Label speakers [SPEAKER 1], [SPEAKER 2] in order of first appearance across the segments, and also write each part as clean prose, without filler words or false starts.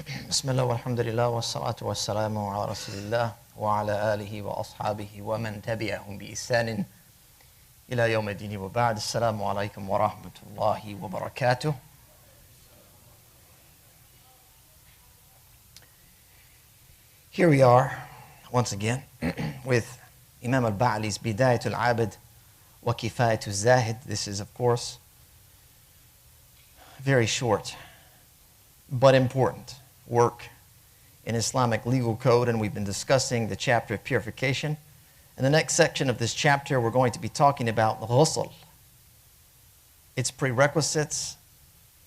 [SPEAKER 1] Bismillah walhamdulillah wa salatu wa salamu ala rasulillah wa ala alihi wa ashabihi wa man tabi'ahum bi ihsanin ila yawm ad-din wa ba'd. Assalamu alaikum wa rahmatullahi wa barakatuh. Here we are once again with Imam al-Ba'ali's Bidāyat al-ʿābid wa kifayat al-zāhid. This is, of course, very short but important work in Islamic legal code, and we've been discussing the chapter of purification. In the next section of this chapter, we're going to be talking about ghusl, its prerequisites,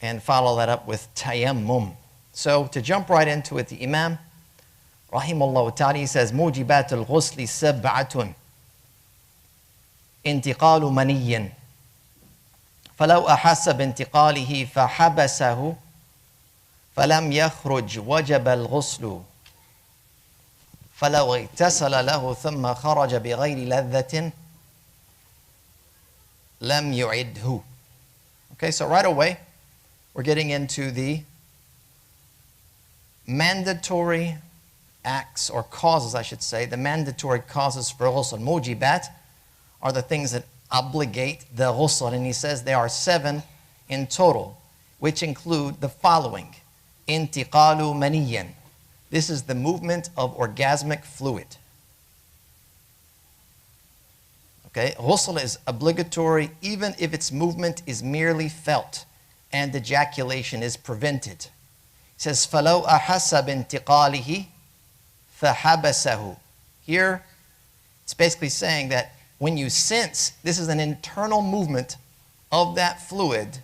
[SPEAKER 1] and follow that up with tayammum. So to jump right into it, the Imam, rahimahullah ta'ala, he says, موجبات الغسل سبعة انتقال مني فلو أحس بانتقاله فحبسه فلم يخرج وجب الغسل فلو اغتسل له ثم خرج بغير لذة لم يعده. Okay, so right away we're getting into the mandatory acts or causes, I should say, the mandatory causes for ghusl. Mujibat are the things that obligate the ghusl, and he says there are 7 in total, which include the following. Intiqalu maniyan. This is the movement of orgasmic fluid. Okay, ghusl is obligatory even if its movement is merely felt and ejaculation is prevented. He says, فَلَوْ أَحَسَّ بِانْتِقَالِهِ فَحَبَسَهُ. Here, it's basically saying that when you sense, this is an internal movement of that fluid,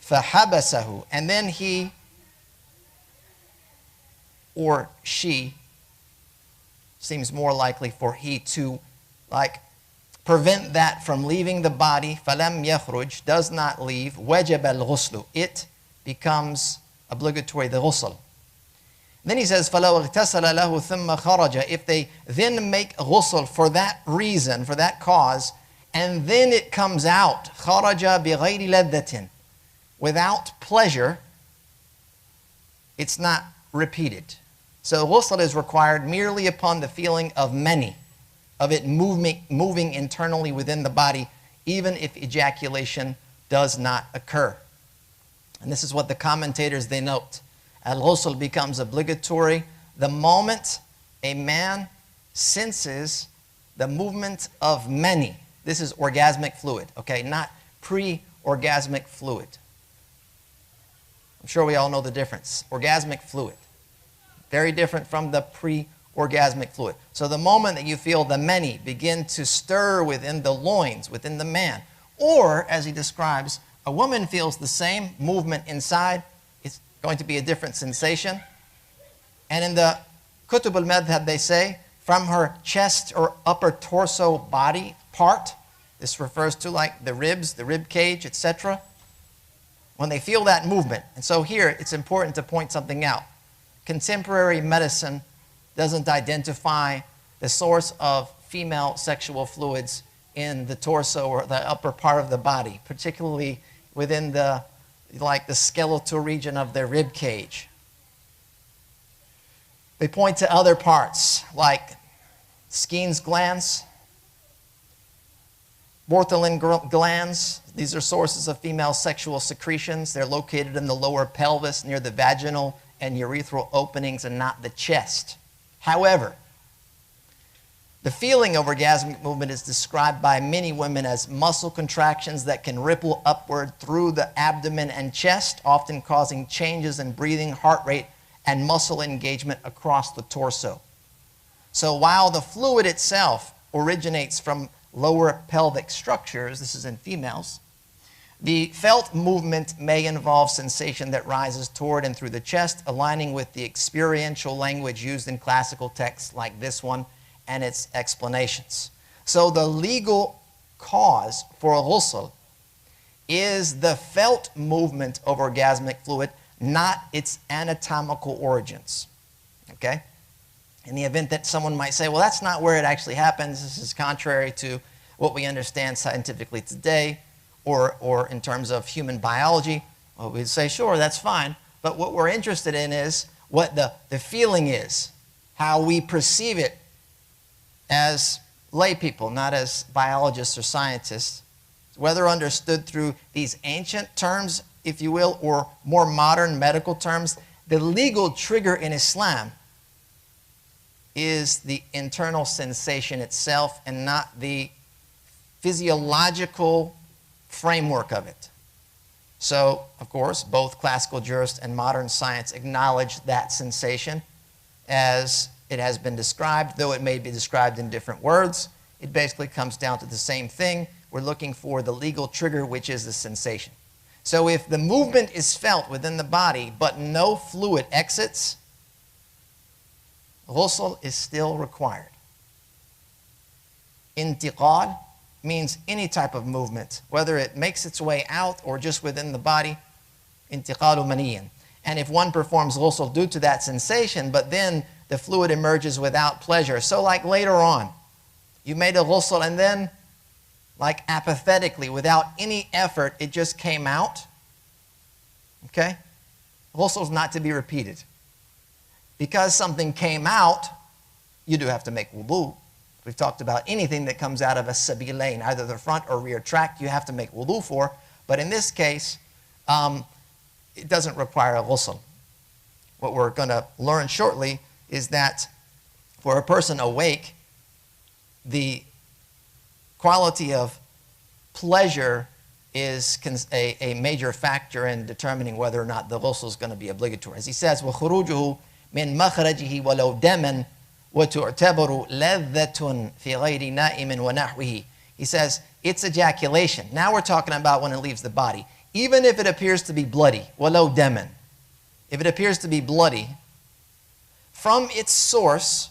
[SPEAKER 1] فَحَبَسَهُ, and then he or she, seems more likely for he to prevent that from leaving the body, فَلَمْ يَخْرُجْ, does not leave, وَجَبَ الْغُسْلُ, it becomes obligatory, the ghusl. Then he says, فَلَوْ اغْتَسَلَ لَهُ ثُمَّ خَرَجَ, if they then make ghusl for that reason, for that cause, and then it comes out, خَرَجَ بِغَيْرِ لَذَّةٍ, without pleasure, it's not repeated. So ghusl is required merely upon the feeling of many, of it moving internally within the body, even if ejaculation does not occur. And this is what the commentators, they note. Al-ghusl becomes obligatory the moment a man senses the movement of many. This is orgasmic fluid, okay, not pre-orgasmic fluid. I'm sure we all know the difference. Orgasmic fluid, very different from the pre-orgasmic fluid. So the moment that you feel the many begin to stir within the loins, within the man, or as he describes, a woman feels the same movement inside, it's going to be a different sensation. And in the Kutub al-Madhab, they say, from her chest or upper torso body part, this refers to like the ribs, the rib cage, etc., when they feel that movement. And so here, it's important to point something out. Contemporary medicine doesn't identify the source of female sexual fluids in the torso or the upper part of the body, particularly within the skeletal region of the rib cage. They point to other parts like Skene's glands, Bartholin glands. These are sources of female sexual secretions. They're located in the lower pelvis near the vaginal and urethral openings and not the chest. However, the feeling of orgasmic movement is described by many women as muscle contractions that can ripple upward through the abdomen and chest, often causing changes in breathing, heart rate, and muscle engagement across the torso. So while the fluid itself originates from lower pelvic structures, this is in females, the felt movement may involve sensation that rises toward and through the chest, aligning with the experiential language used in classical texts like this one and its explanations. So the legal cause for a ghusl is the felt movement of orgasmic fluid, not its anatomical origins. Okay? In the event that someone might say, well, that's not where it actually happens, this is contrary to what we understand scientifically today, or in terms of human biology, well, we'd say, sure, that's fine. But what we're interested in is, what the feeling is, how we perceive it as lay people, not as biologists or scientists, whether understood through these ancient terms, if you will, or more modern medical terms, the legal trigger in Islam is the internal sensation itself and not the physiological framework of it. So, of course, both classical jurists and modern science acknowledge that sensation as it has been described, though it may be described in different words. It basically comes down to the same thing. We're looking for the legal trigger, which is the sensation. So if the movement is felt within the body, but no fluid exits, ghusl is still required. Intiqal means any type of movement, whether it makes its way out or just within the body, intiqalu maniyin. And if one performs ghusl due to that sensation, but then the fluid emerges without pleasure. So like later on, you made a ghusl and then, like apathetically, without any effort, it just came out. Okay? Ghusl is not to be repeated. Because something came out, you do have to make wudu. We've talked about anything that comes out of a sabilain, either the front or rear tract, you have to make wudu for. But in this case, it doesn't require a ghusl. What we're going to learn shortly is that for a person awake, the quality of pleasure is a major factor in determining whether or not the ghusl is going to be obligatory. As he says, وَخُرُوجُهُ مِنْ مَخْرَجِهِ وَلَوْ دَمًا وَتُعْتَبَرُ لَذَّةٌ فِي غَيْرِ نَائِمٍ وَنَحْوِهِ. He says, it's ejaculation. Now we're talking about when it leaves the body. Even if it appears to be bloody, وَلَوْ دَمًا. If it appears to be bloody, from its source,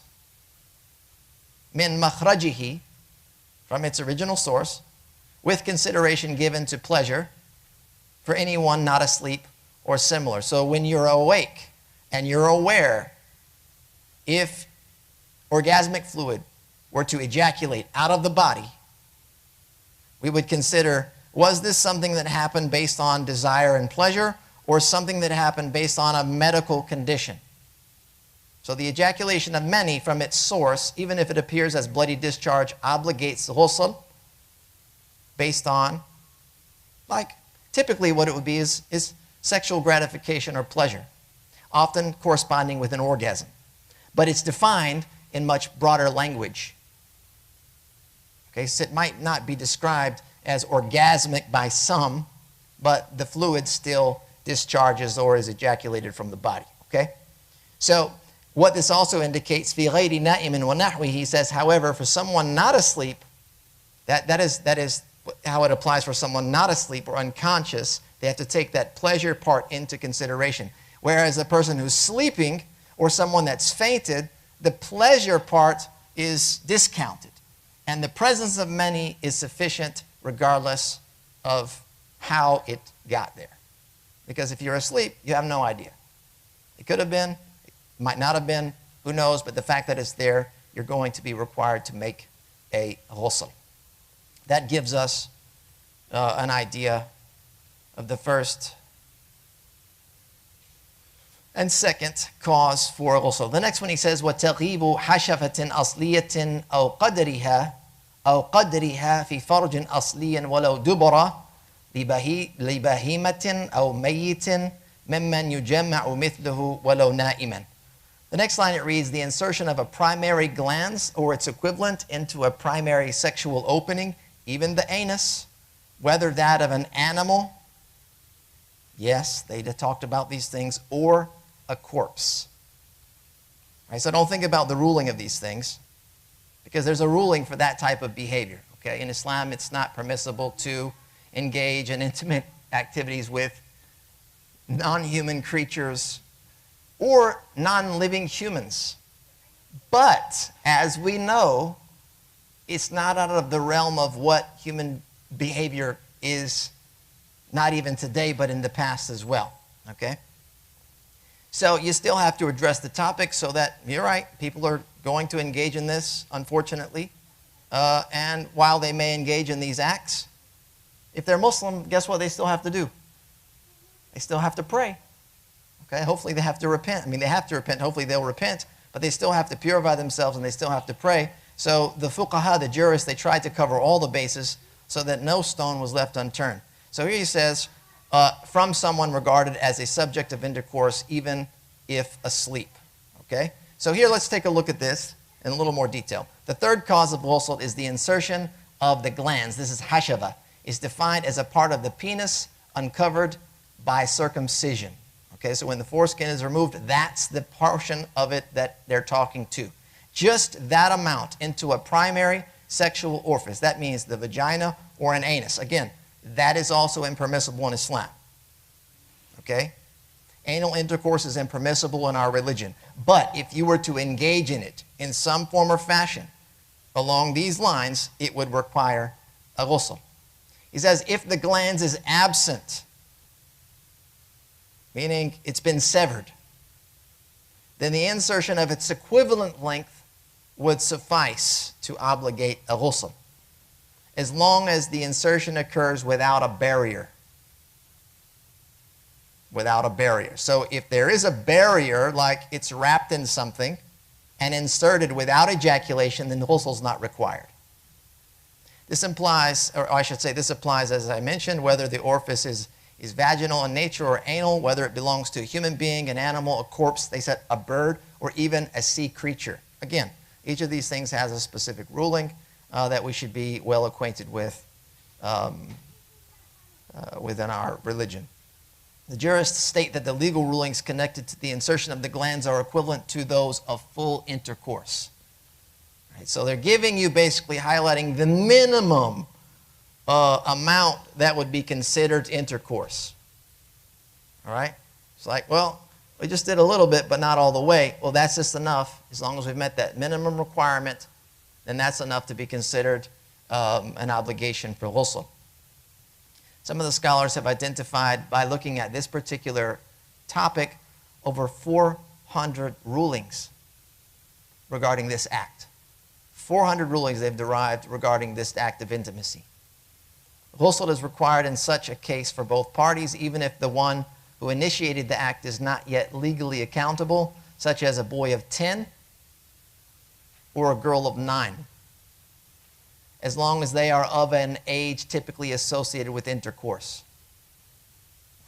[SPEAKER 1] min makhrajihi, from its original source, with consideration given to pleasure for anyone not asleep or similar. So when you're awake and you're aware, if orgasmic fluid were to ejaculate out of the body, we would consider, was this something that happened based on desire and pleasure or something that happened based on a medical condition? So the ejaculation of many from its source, even if it appears as bloody discharge, obligates the ghusl based on, like, typically what it would be is sexual gratification or pleasure, often corresponding with an orgasm. But it's defined in much broader language. Okay, so it might not be described as orgasmic by some, but the fluid still discharges or is ejaculated from the body. Okay? So what this also indicates, فِي غَيْرِ نَائِمٍ وَنَحْوِهِ, he says, however, for someone not asleep, that is how it applies for someone not asleep or unconscious. They have to take that pleasure part into consideration. Whereas a person who's sleeping or someone that's fainted, the pleasure part is discounted. And the presence of many is sufficient regardless of how it got there. Because if you're asleep, you have no idea. It could have been, it might not have been, who knows, but the fact that it's there, you're going to be required to make a ghusl. That gives us an idea of the first and second cause for ghusl. The next one he says, وَتَغِيبُ حَشَفَةٍ أَصْلِيَةٍ أَوْ قَدْرِهَا فِي فَرْجٍ أَصْلِيًا وَلَوْ دُبُرَ لِبَهِيمَةٍ أَوْ مَيِّتٍ مِمَّنْ يُجَمَّعُ مِثْلُهُ وَلَوْ نَائِمًا. The next line it reads, the insertion of a primary glans or its equivalent into a primary sexual opening, even the anus, whether that of an animal, yes, they talked about these things, or a corpse. Right, so don't think about the ruling of these things, because there's a ruling for that type of behavior. Okay? In Islam, it's not permissible to engage in intimate activities with non-human creatures or non-living humans. But, as we know, it's not out of the realm of what human behavior is, not even today, but in the past as well. Okay? So you still have to address the topic so that, you're right, people are going to engage in this, unfortunately. And while they may engage in these acts, if they're Muslim, guess what they still have to do? They still have to pray. Okay, hopefully they have to repent. I mean, they have to repent. Hopefully they'll repent, but they still have to purify themselves and they still have to pray. So the fuqaha, the jurists, they tried to cover all the bases so that no stone was left unturned. So here he says, from someone regarded as a subject of intercourse, even if asleep. Okay? So here let's take a look at this in a little more detail. The third cause of ghusl is the insertion of the glands. This is hashava. It's defined as a part of the penis uncovered by circumcision. Okay, so when the foreskin is removed, that's the portion of it that they're talking to. Just that amount into a primary sexual orifice. That means the vagina or an anus. Again, that is also impermissible in Islam. Okay? Anal intercourse is impermissible in our religion. But if you were to engage in it in some form or fashion along these lines, it would require a ghusl. He says, if the glands is absent, meaning it's been severed, then the insertion of its equivalent length would suffice to obligate a ghusl, as long as the insertion occurs without a barrier. Without a barrier. So if there is a barrier, like it's wrapped in something and inserted without ejaculation, then the ghusl is not required. This implies, or I should say, this applies, as I mentioned, whether the orifice is vaginal in nature or anal, whether it belongs to a human being, an animal, a corpse, they said a bird, or even a sea creature. Again, each of these things has a specific ruling that we should be well acquainted with within our religion. The jurists state that the legal rulings connected to the insertion of the glands are equivalent to those of full intercourse. Right? So they're giving you, basically highlighting the minimum amount that would be considered intercourse. All right? It's like, well, we just did a little bit, but not all the way. Well, that's just enough. As long as we've met that minimum requirement, then that's enough to be considered an obligation for ghusl. Some of the scholars have identified, by looking at this particular topic, over 400 rulings regarding this act. 400 rulings they've derived regarding this act of intimacy. Ghusl is required in such a case for both parties, even if the one who initiated the act is not yet legally accountable, such as a boy of 10 or a girl of 9. As long as they are of an age typically associated with intercourse.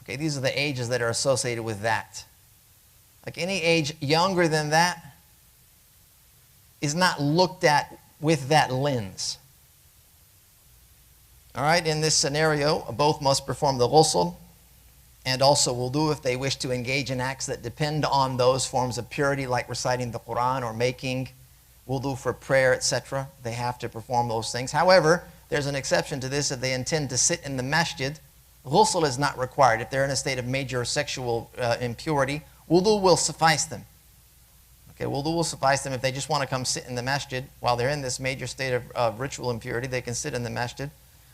[SPEAKER 1] Okay, these are the ages that are associated with that. Like any age younger than that is not looked at with that lens. All right, in this scenario, both must perform the ghusl and also wudu if they wish to engage in acts that depend on those forms of purity, like reciting the Quran or making wudu for prayer, etc. They have to perform those things. However, there's an exception to this. If they intend to sit in the masjid, ghusl is not required. If they're in a state of major sexual impurity, wudu will suffice them. Okay, wudu will suffice them. If they just want to come sit in the masjid while they're in this major state of ritual impurity, they can sit in the masjid.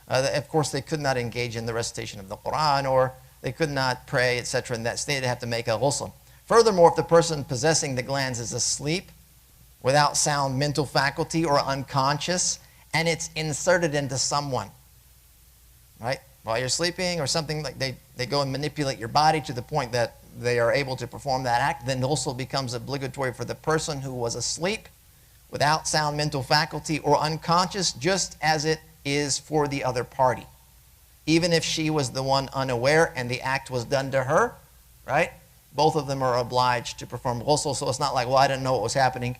[SPEAKER 1] Of course, they could not engage in the recitation of the Quran, or they could not pray, etc. In that state, they have to make a ghusl. Furthermore, if the person possessing the glands is asleep, without sound mental faculty, or unconscious, and it's inserted into someone, right? While you're sleeping or something, like they go and manipulate your body to the point that they are able to perform that act, then ghusl becomes obligatory for the person who was asleep, without sound mental faculty, or unconscious, just as it is for the other party. Even if she was the one unaware and the act was done to her, right? Both of them are obliged to perform ghusl, so it's not like, well, I didn't know what was happening,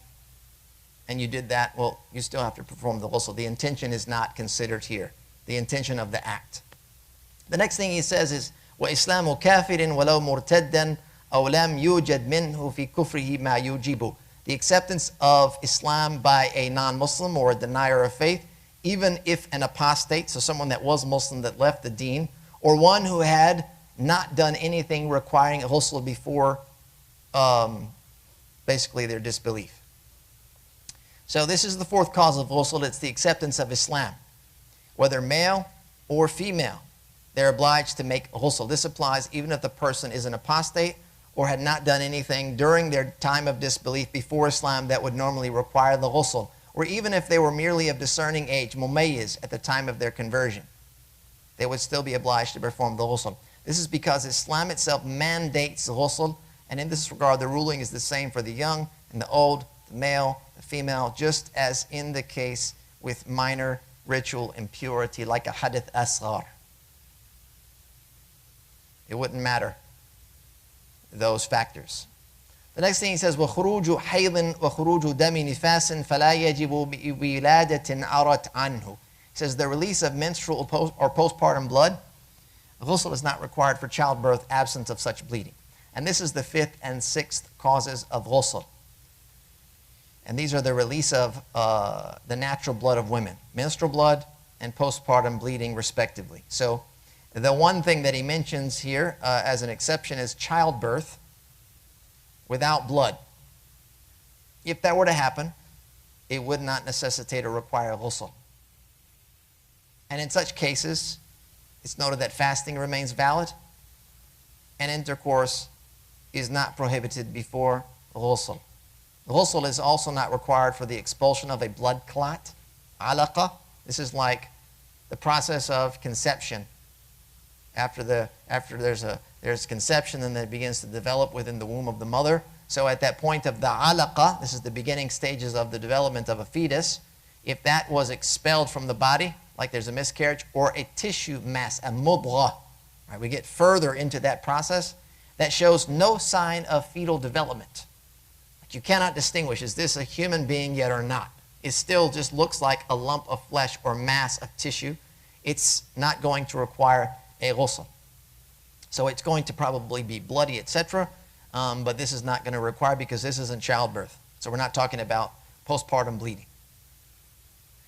[SPEAKER 1] and you did that. Well, you still have to perform the ghusl. The intention is not considered here, the intention of the act. The next thing he says is, وَإِسْلَامُ كَافِرٍ وَلَوْ مُرْتَدًّا أَوْ لَمْ يُوجَدْ مِنْهُ فِي كُفْرِهِ مَا يُوجِبُ. The acceptance of Islam by a non-Muslim or a denier of faith, even if an apostate, so someone that was Muslim that left the deen, or one who had not done anything requiring a ghusl before basically their disbelief. So this is the fourth cause of ghusl. It's the acceptance of Islam. Whether male or female, they're obliged to make ghusl. This applies even if the person is an apostate or had not done anything during their time of disbelief before Islam that would normally require the ghusl, or even if they were merely of discerning age, mumayyiz, at the time of their conversion. They would still be obliged to perform the ghusl. This is because Islam itself mandates ghusl, and in this regard, the ruling is the same for the young and the old, the male, the female, just as in the case with minor ritual impurity like a hadith asghar. It wouldn't matter, those factors. The next thing he says, وَخُرُوجُ حَيْضٍ وَخُرُوجُ دَمِ نِفَاسٍ فَلَا يَجِبُ بِوِلَادَةٍ عَرَتْ عَنْهُ. He says the release of menstrual or postpartum blood, ghusl is not required for childbirth, absence of such bleeding. And this is the 5th and 6th causes of ghusl. And these are the release of the natural blood of women, menstrual blood and postpartum bleeding respectively. So the one thing that he mentions here as an exception is childbirth without blood. If that were to happen, it would not necessitate or require ghusl. And in such cases, it's noted that fasting remains valid and intercourse is not prohibited before ghusl. Ghusl is also not required for the expulsion of a blood clot, alaqa. This is like the process of conception. After there's conception, and then it begins to develop within the womb of the mother. So at that point of the alaqa, this is the beginning stages of the development of a fetus, if that was expelled from the body, like there's a miscarriage, or a tissue mass, a mudghah, right, we get further into that process, that shows no sign of fetal development. You cannot distinguish, is this a human being yet or not? It still just looks like a lump of flesh or mass of tissue. It's not going to require a ghusl. So it's going to probably be bloody, etc. But this is not going to require, because this isn't childbirth. So we're not talking about postpartum bleeding.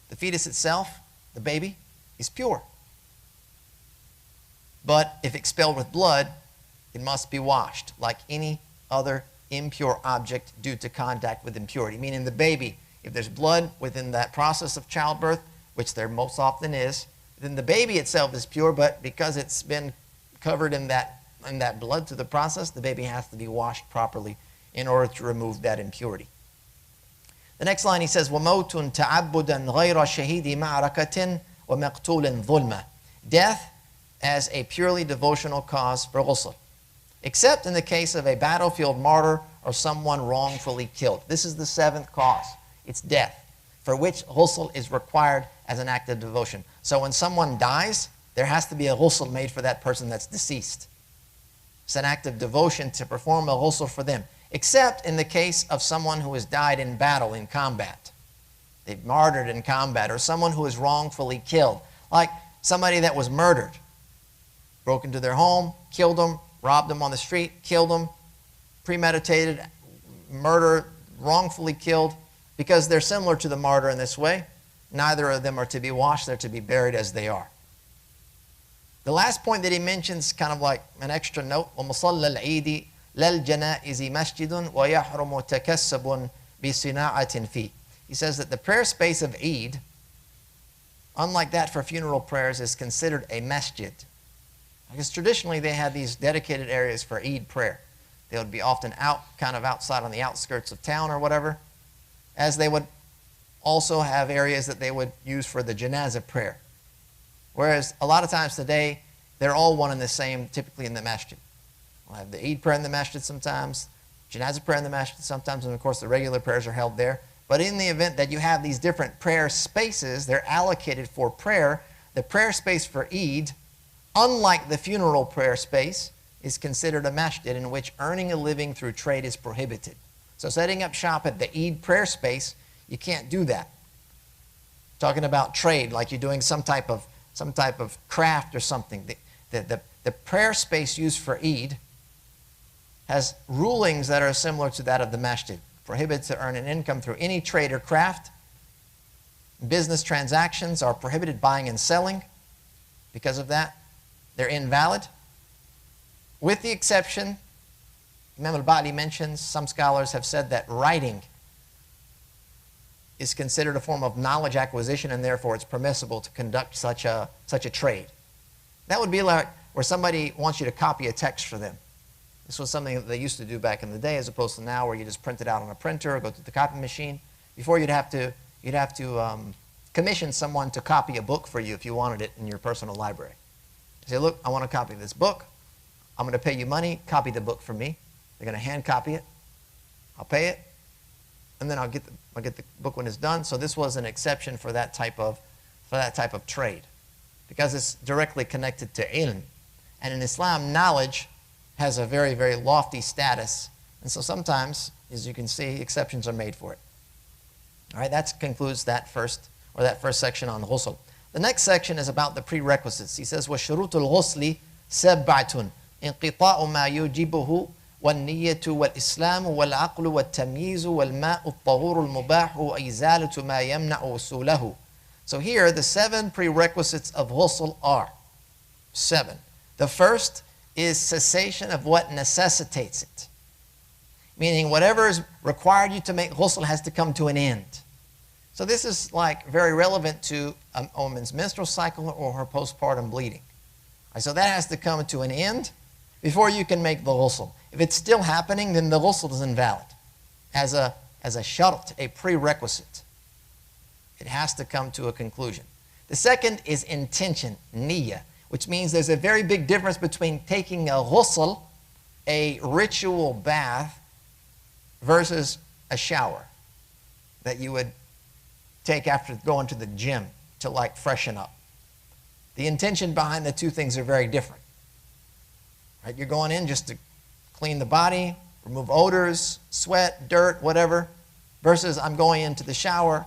[SPEAKER 1] The fetus itself, the baby, is pure. But if expelled with blood, it must be washed like any other impure object due to contact with impurity. Meaning the baby, if there's blood within that process of childbirth, which there most often is, then the baby itself is pure, but because it's been covered in that blood through the process, the baby has to be washed properly in order to remove that impurity. The next line he says, وَمَوْتٌ تَعَبُّدًا غَيْرَ شَهِيدِ مَعْرَكَةٍ وَمَقْتُولٍ ظُلْمًا. Death as a purely devotional cause for ghusl, except in the case of a battlefield martyr or someone wrongfully killed. This is the 7th cause. It's death, for which ghusl is required as an act of devotion. So when someone dies, there has to be a ghusl made for that person that's deceased. It's an act of devotion to perform a ghusl for them, except in the case of someone who has died in battle, in combat. They've martyred in combat, or someone who is wrongfully killed, like somebody that was murdered, broke into their home, killed them, robbed them on the street, killed them, premeditated murder, wrongfully killed, because they're similar to the martyr in this way. Neither of them are to be washed, they're to be buried as they are. The last point that he mentions, kind of like an extra note, وَمُصَلَّ الْعِيدِ لَلْجَنَائِزِ مَسْجِدٌ وَيَحْرُمُ تَكَسَّبٌ بِصِنَاعَةٍ فِيهِ. He says that the prayer space of Eid, unlike that for funeral prayers, is considered a masjid. Because traditionally they had these dedicated areas for Eid prayer. They would be often kind of outside on the outskirts of town or whatever, as they would also have areas that they would use for the janazah prayer. Whereas a lot of times today, they're all one and the same, typically in the masjid. We'll have the Eid prayer in the masjid sometimes, janazah prayer in the masjid sometimes, and of course the regular prayers are held there. But in the event that you have these different prayer spaces, they're allocated for prayer. The prayer space for Eid, unlike the funeral prayer space, is considered a masjid in which earning a living through trade is prohibited. So setting up shop at the Eid prayer space, you can't do that. Talking about trade, like you're doing some type of craft or something. The prayer space used for Eid has rulings that are similar to that of the masjid. Prohibited to earn an income through any trade or craft. Business transactions are prohibited, buying and selling. Because of that, they're invalid. With the exception, Imam al-Ba'li mentions, some scholars have said that writing is considered a form of knowledge acquisition, and therefore it's permissible to conduct such a trade. That would be like where somebody wants you to copy a text for them. This was something that they used to do back in the day, as opposed to now where you just print it out on a printer or go to the copy machine. Before you'd have to commission someone to copy a book for you if you wanted it in your personal library. You say, look, I want to copy this book. I'm going to pay you money, copy the book for me. They're going to hand copy it. I'll pay it, and then I'll get the book when it's done. So this was an exception for that type of trade, because it's directly connected to ilm. And in Islam, knowledge has a very, very lofty status. And so sometimes, as you can see, exceptions are made for it. All right, that concludes that first section on ghusl. The next section is about the prerequisites. He says, وَشُرُوطُ الْغُسْلِ سَبْعَةٌ انقطاع ما يوجبه والنية والإسلام والعقل والتمييز والماء الطهور المباح وإزالة ما يمنع وصوله. So here, the 7 prerequisites of ghusl are 7. The first is cessation of what necessitates it. Meaning whatever is required you to make ghusl has to come to an end. So this is like very relevant to a woman's menstrual cycle or her postpartum bleeding. Right, so that has to come to an end before you can make the ghusl. If it's still happening, then the ghusl is invalid. As a shart, a prerequisite. It has to come to a conclusion. The second is intention, niyyah, which means there's a very big difference between taking a ghusl, a ritual bath, versus a shower that you would take after going to the gym to like freshen up. The intention behind the two things are very different. Right? You're going in just to clean the body, remove odors, sweat, dirt, whatever, versus I'm going into the shower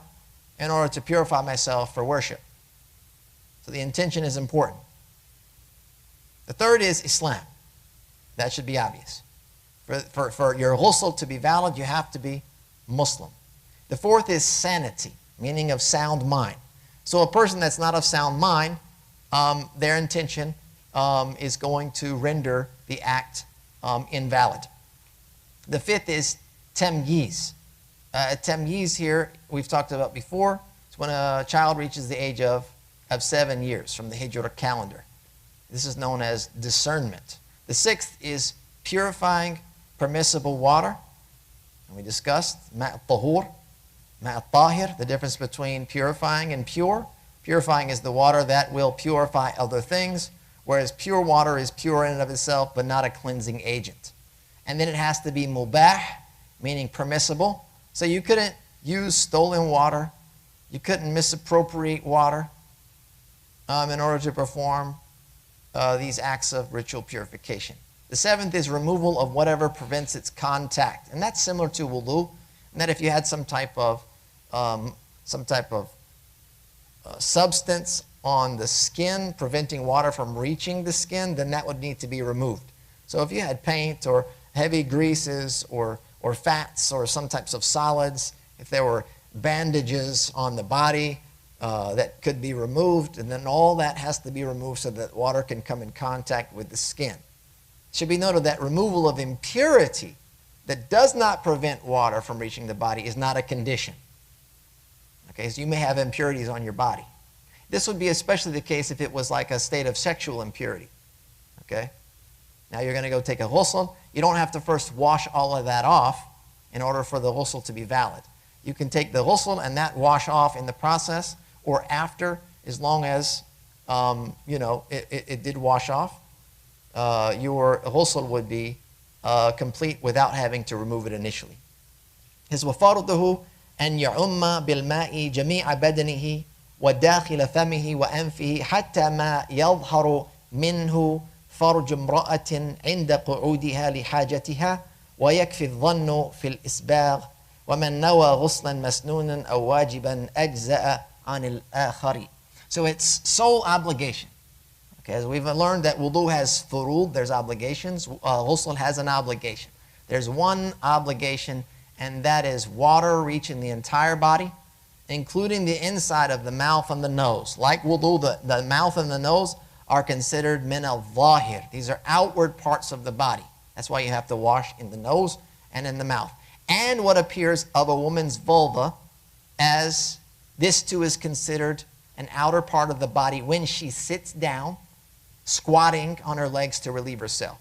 [SPEAKER 1] in order to purify myself for worship. So the intention is important. The third is Islam. That should be obvious. For your ghusl to be valid, you have to be Muslim. The fourth is sanity, meaning of sound mind. So a person that's not of sound mind, their intention is going to render the act invalid. The fifth is tamyiz. Tamyiz here, we've talked about before. It's when a child reaches the age of 7 years from the Hijrah calendar. This is known as discernment. The sixth is purifying permissible water. And we discussed ṭahūr, ṭahir, the difference between purifying and pure. Purifying is the water that will purify other things, whereas pure water is pure in and of itself, but not a cleansing agent. And then it has to be mubah, meaning permissible. So you couldn't use stolen water. You couldn't misappropriate water in order to perform these acts of ritual purification. The seventh is removal of whatever prevents its contact. And that's similar to wudu, and that if you had some type of substance on the skin preventing water from reaching the skin, then that would need to be removed. So if you had paint or heavy greases or fats or some types of solids, if there were bandages on the body that could be removed, and then all that has to be removed so that water can come in contact with the skin. It should be noted that removal of impurity that does not prevent water from reaching the body is not a condition. Okay, so you may have impurities on your body. This would be especially the case if it was like a state of sexual impurity. Okay? Now you're going to go take a ghusl. You don't have to first wash all of that off in order for the ghusl to be valid. You can take the ghusl and that wash off in the process or after, as long as it did wash off. Your ghusl would be complete without having to remove it initially. His وَفَرْضُهُ أَنْ يَعُمَّ بِالْمَاءِ جَمِيعَ بَدَنِهِ وَدَاخِلَ فَمِهِ وَأَنْفِهِ حَتَّى مَا يَظْهَرُ مِنْهُ فَرْجُ امْرَأَةٍ عِنْدَ قُعُودِهَا لِحَاجَتِهَا وَيَكْفِي الظَّنُّ فِي الْإِسْبَاغِ وَمَنْ نَوَى غُسْلًا مَسْنُونًا أَوْ وَاجِبًا أَجْزَأَ عَنِ الْآخَرِ. So it's sole obligation. Okay, as we've learned that wudu has furud, there's obligations. Ghusl has an obligation. There's one obligation, and that is water reaching the entire body, including the inside of the mouth and the nose. Like wudu, the mouth and the nose are considered min al-zahir. These are outward parts of the body. That's why you have to wash in the nose and in the mouth. And what appears of a woman's vulva, as this too is considered an outer part of the body when she sits down, squatting on her legs to relieve herself.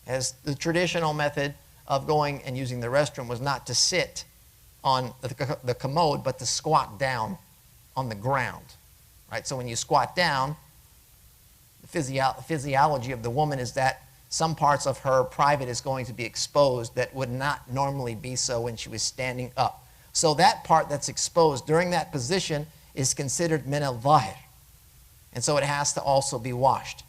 [SPEAKER 1] As the traditional method of going and using the restroom was not to sit on the commode, but to squat down on the ground. Right? So when you squat down, the physiology of the woman is that some parts of her private is going to be exposed that would not normally be so when she was standing up. So that part that's exposed during that position is considered min al-zahir. And so it has to also be washed.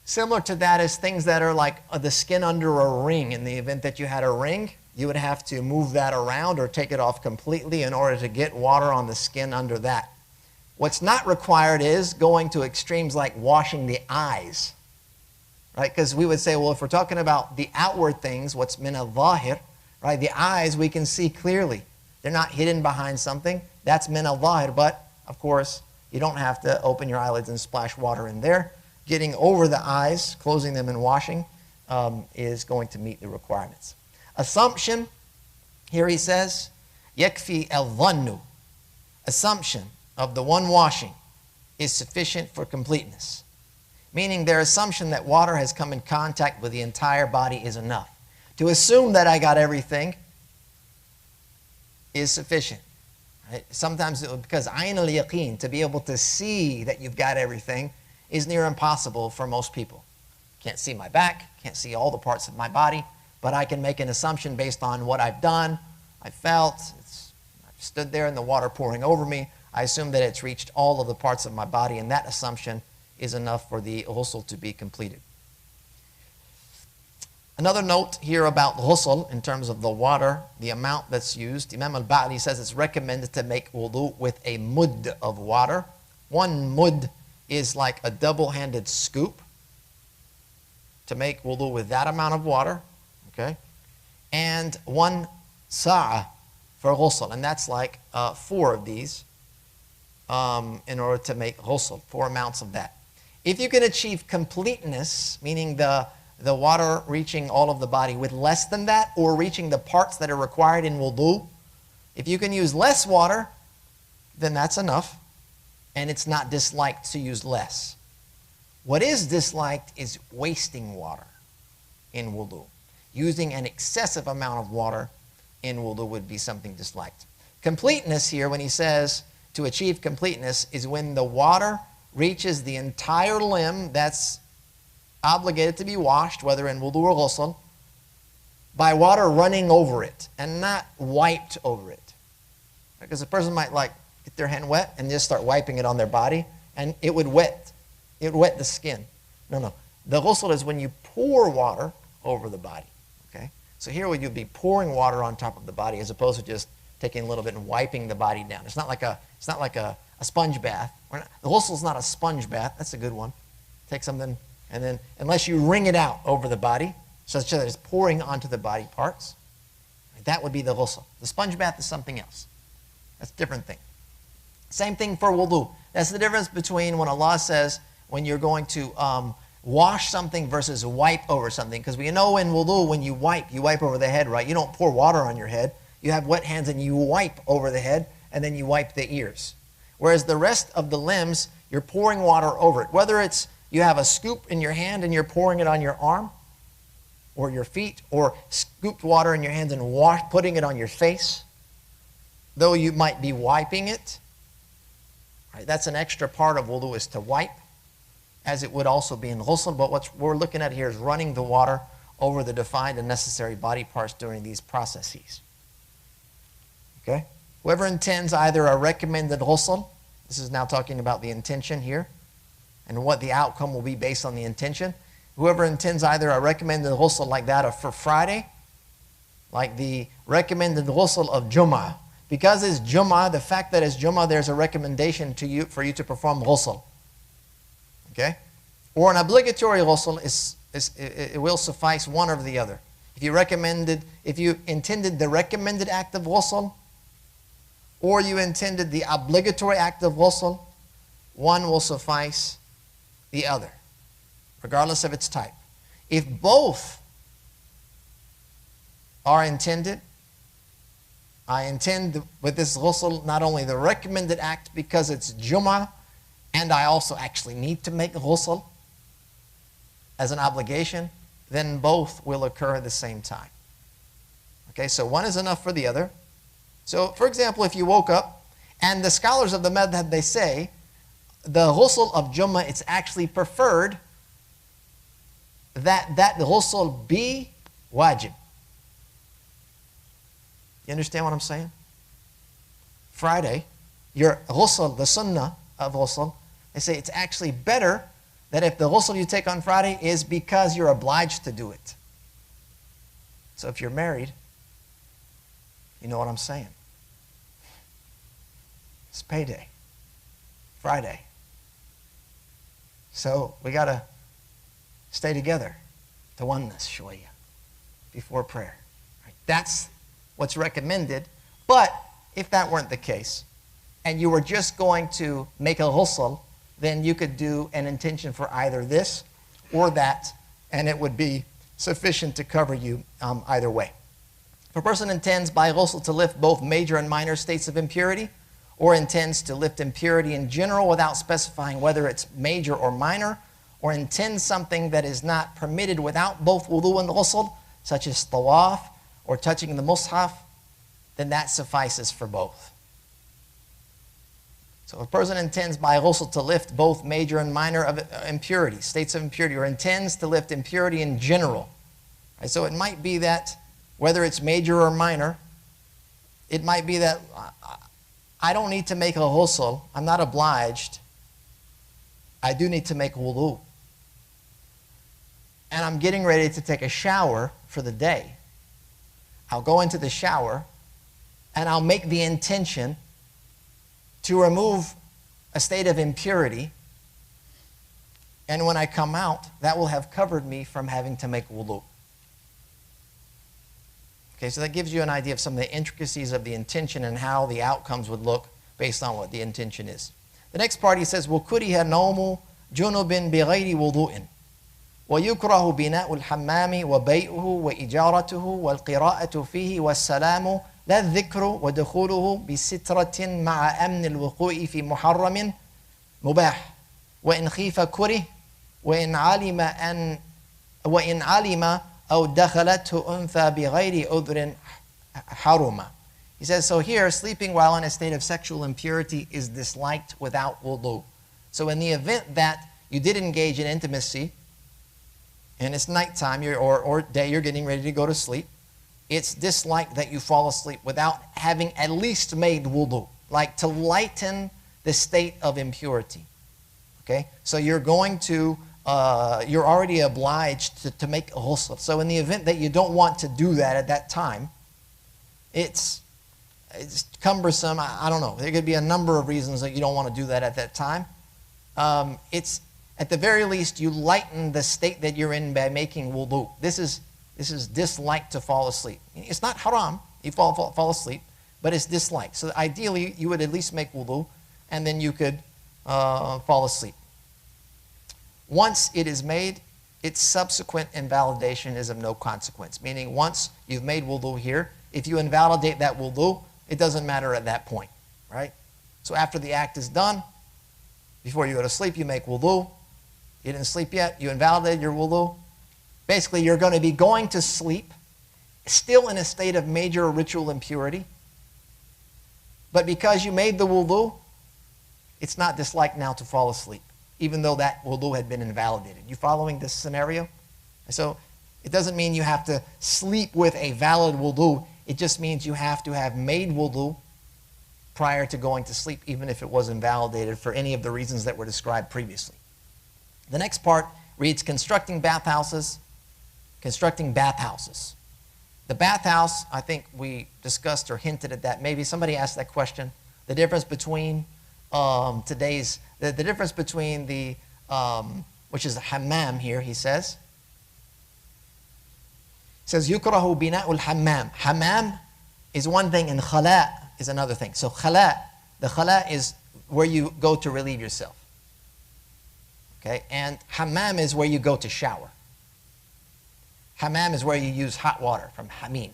[SPEAKER 1] Similar to that is things that are like the skin under a ring. In the event that you had a ring, you would have to move that around or take it off completely in order to get water on the skin under that. What's not required is going to extremes like washing the eyes, right? Because we would say, well, if we're talking about the outward things, what's min al-zahir, right? The eyes we can see clearly. They're not hidden behind something. That's min al-zahir, but of course, you don't have to open your eyelids and splash water in there. Getting over the eyes, closing them and washing is going to meet the requirements. Assumption, here he says, yakfi al-dhannu. Assumption of the one washing is sufficient for completeness. Meaning their assumption that water has come in contact with the entire body is enough. To assume that I got everything is sufficient. Right? Sometimes, because ayn al-yaqeen, to be able to see that you've got everything, is near impossible for most people. Can't see my back, can't see all the parts of my body, but I can make an assumption based on what I've done, I felt, I've stood there and the water pouring over me. I assume that it's reached all of the parts of my body, and that assumption is enough for the ghusl to be completed. Another note here about ghusl in terms of the water, the amount that's used. Imam al-Ba'li says it's recommended to make wudu with a mud of water. One mud is like a double-handed scoop, to make wudu with that amount of water, okay? And 1 sa'a for ghusl, and that's like 4 of these in order to make ghusl, 4 amounts of that. If you can achieve completeness, meaning the water reaching all of the body with less than that, or reaching the parts that are required in wudu, if you can use less water, then that's enough, and it's not disliked to use less. What is disliked is wasting water in wudu. Using an excessive amount of water in wudu would be something disliked. Completeness here, when he says to achieve completeness, is when the water reaches the entire limb that's obligated to be washed, whether in wudu or ghusl, by water running over it and not wiped over it. Because a person might like get their hand wet and just start wiping it on their body, and it would wet the skin. No. The ghusl is when you pour water over the body. Okay? So here would you be pouring water on top of the body as opposed to just taking a little bit and wiping the body down. It's not like a sponge bath. The ghusl is not a sponge bath. That's a good one. Take something and then, unless you wring it out over the body, such that it's pouring onto the body parts, that would be the ghusl. The sponge bath is something else. That's a different thing. Same thing for wudu. That's the difference between when Allah says when you're going to wash something versus wipe over something. Because we know in wudu, when you wipe over the head, right? You don't pour water on your head. You have wet hands and you wipe over the head, and then you wipe the ears. Whereas the rest of the limbs, you're pouring water over it. Whether it's you have a scoop in your hand and you're pouring it on your arm or your feet, or scooped water in your hands and putting it on your face, though you might be wiping it, right? That's an extra part of wudu, is to wipe, as it would also be in ghusl. But what we're looking at here is running the water over the defined and necessary body parts during these processes. Okay? Whoever intends either a recommended ghusl, this is now talking about the intention here, and what the outcome will be based on the intention. Whoever intends either a recommended ghusl like that of for Friday, like the recommended ghusl of Jum'ah. Because it's Jum'ah, the fact that it's Jum'ah, there's a recommendation to you for you to perform ghusl. Okay? Or an obligatory ghusl, it will suffice one or the other. If you intended the recommended act of ghusl, or you intended the obligatory act of ghusl, one will suffice the other, regardless of its type. If both are intended, I intend with this ghusl not only the recommended act because it's Jum'ah, and I also actually need to make ghusl as an obligation, then both will occur at the same time. Okay, so one is enough for the other. So, for example, if you woke up, and the scholars of the madhab, they say, the ghusl of Jum'ah, it's actually preferred that ghusl be wajib. You understand what I'm saying? Friday, your ghusl, the sunnah of ghusl, they say it's actually better that if the ghusl you take on Friday is because you're obliged to do it. So if you're married, you know what I'm saying. It's payday, Friday. So we got to stay together to oneness, shwaya, before prayer. Right? That's what's recommended. But if that weren't the case, and you were just going to make a ghusl, then you could do an intention for either this or that, and it would be sufficient to cover you either way. If a person intends by ghusl to lift both major and minor states of impurity, or intends to lift impurity in general without specifying whether it's major or minor, or intends something that is not permitted without both wudu and ghusl, such as tawaf or touching the mushaf, then that suffices for both. So if a person intends by ghusl to lift both major and minor of impurity, states of impurity, or intends to lift impurity in general, right? So it might be that whether it's major or minor, it might be that I don't need to make a ghusl, I'm not obliged, I do need to make wudu. And I'm getting ready to take a shower for the day. I'll go into the shower and I'll make the intention to remove a state of impurity, and when I come out, that will have covered me from having to make wudu. Okay, so that gives you an idea of some of the intricacies of the intention and how the outcomes would look based on what the intention is. The next part, he says, وَكُرِهَ نَوْمُ جُنُبٍ بِغَيْرِ وُضُوءٍ وَيُكْرَهُ بِنَاءُ الْحَمَّامِ وَبَيْئُهُ وَإِجَارَتُهُ وَالْقِرَاءَةُ فِيهِ وَالسَّلَامُ لا الذكر ودخوله بسترة مع أمن الوقوع في محرم مباح وإن خيف كره وإن علم أو دخلته أنثى بغير عذر حرم. He says, so here, sleeping while in a state of sexual impurity is disliked without wudu. So in the event that you did engage in intimacy, and it's nighttime or day, you're getting ready to go to sleep, it's disliked that you fall asleep without having at least made wudu, like to lighten the state of impurity. Okay, so you're going to, you're already obliged to make a ghusl. So in the event that you don't want to do that at that time, it's cumbersome. I don't know. There could be a number of reasons that you don't want to do that at that time. It's at the very least you lighten the state that you're in by making wudu. This is disliked to fall asleep. It's not haram, you fall asleep, but it's disliked. So ideally, you would at least make wudu, and then you could fall asleep. Once it is made, its subsequent invalidation is of no consequence. Meaning, once you've made wudu here, if you invalidate that wudu, it doesn't matter at that point, right? So after the act is done, before you go to sleep, you make wudu. You didn't sleep yet, you invalidated your wudu. Basically, you're going to be going to sleep, still in a state of major ritual impurity. But because you made the wudu, it's not disliked now to fall asleep, even though that wudu had been invalidated. You following this scenario? So it doesn't mean you have to sleep with a valid wudu. It just means you have to have made wudu prior to going to sleep, even if it was invalidated for any of the reasons that were described previously. The next part reads, constructing bathhouses. Constructing bathhouses. The bathhouse, I think we discussed or hinted at that. Maybe somebody asked that question. The difference between the difference between the, which is the hammam here, he says. He says, yukrahu bina'ul hammam. Hammam is one thing and khala is another thing. So khala, the khala is where you go to relieve yourself. Okay, and hammam is where you go to shower. Hammam is where you use hot water from hamim.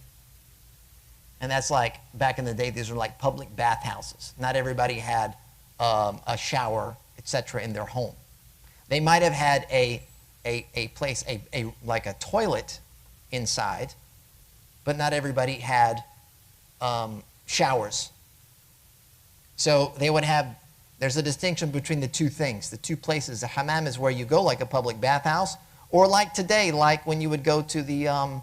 [SPEAKER 1] And that's like, back in the day, these were like public bathhouses. Not everybody had a shower, etc. in their home. They might have had a place, like a toilet inside, but not everybody had showers. So they would have, there's a distinction between the two things, the two places. The hammam is where you go, like a public bathhouse, Or like today, like when you would go to the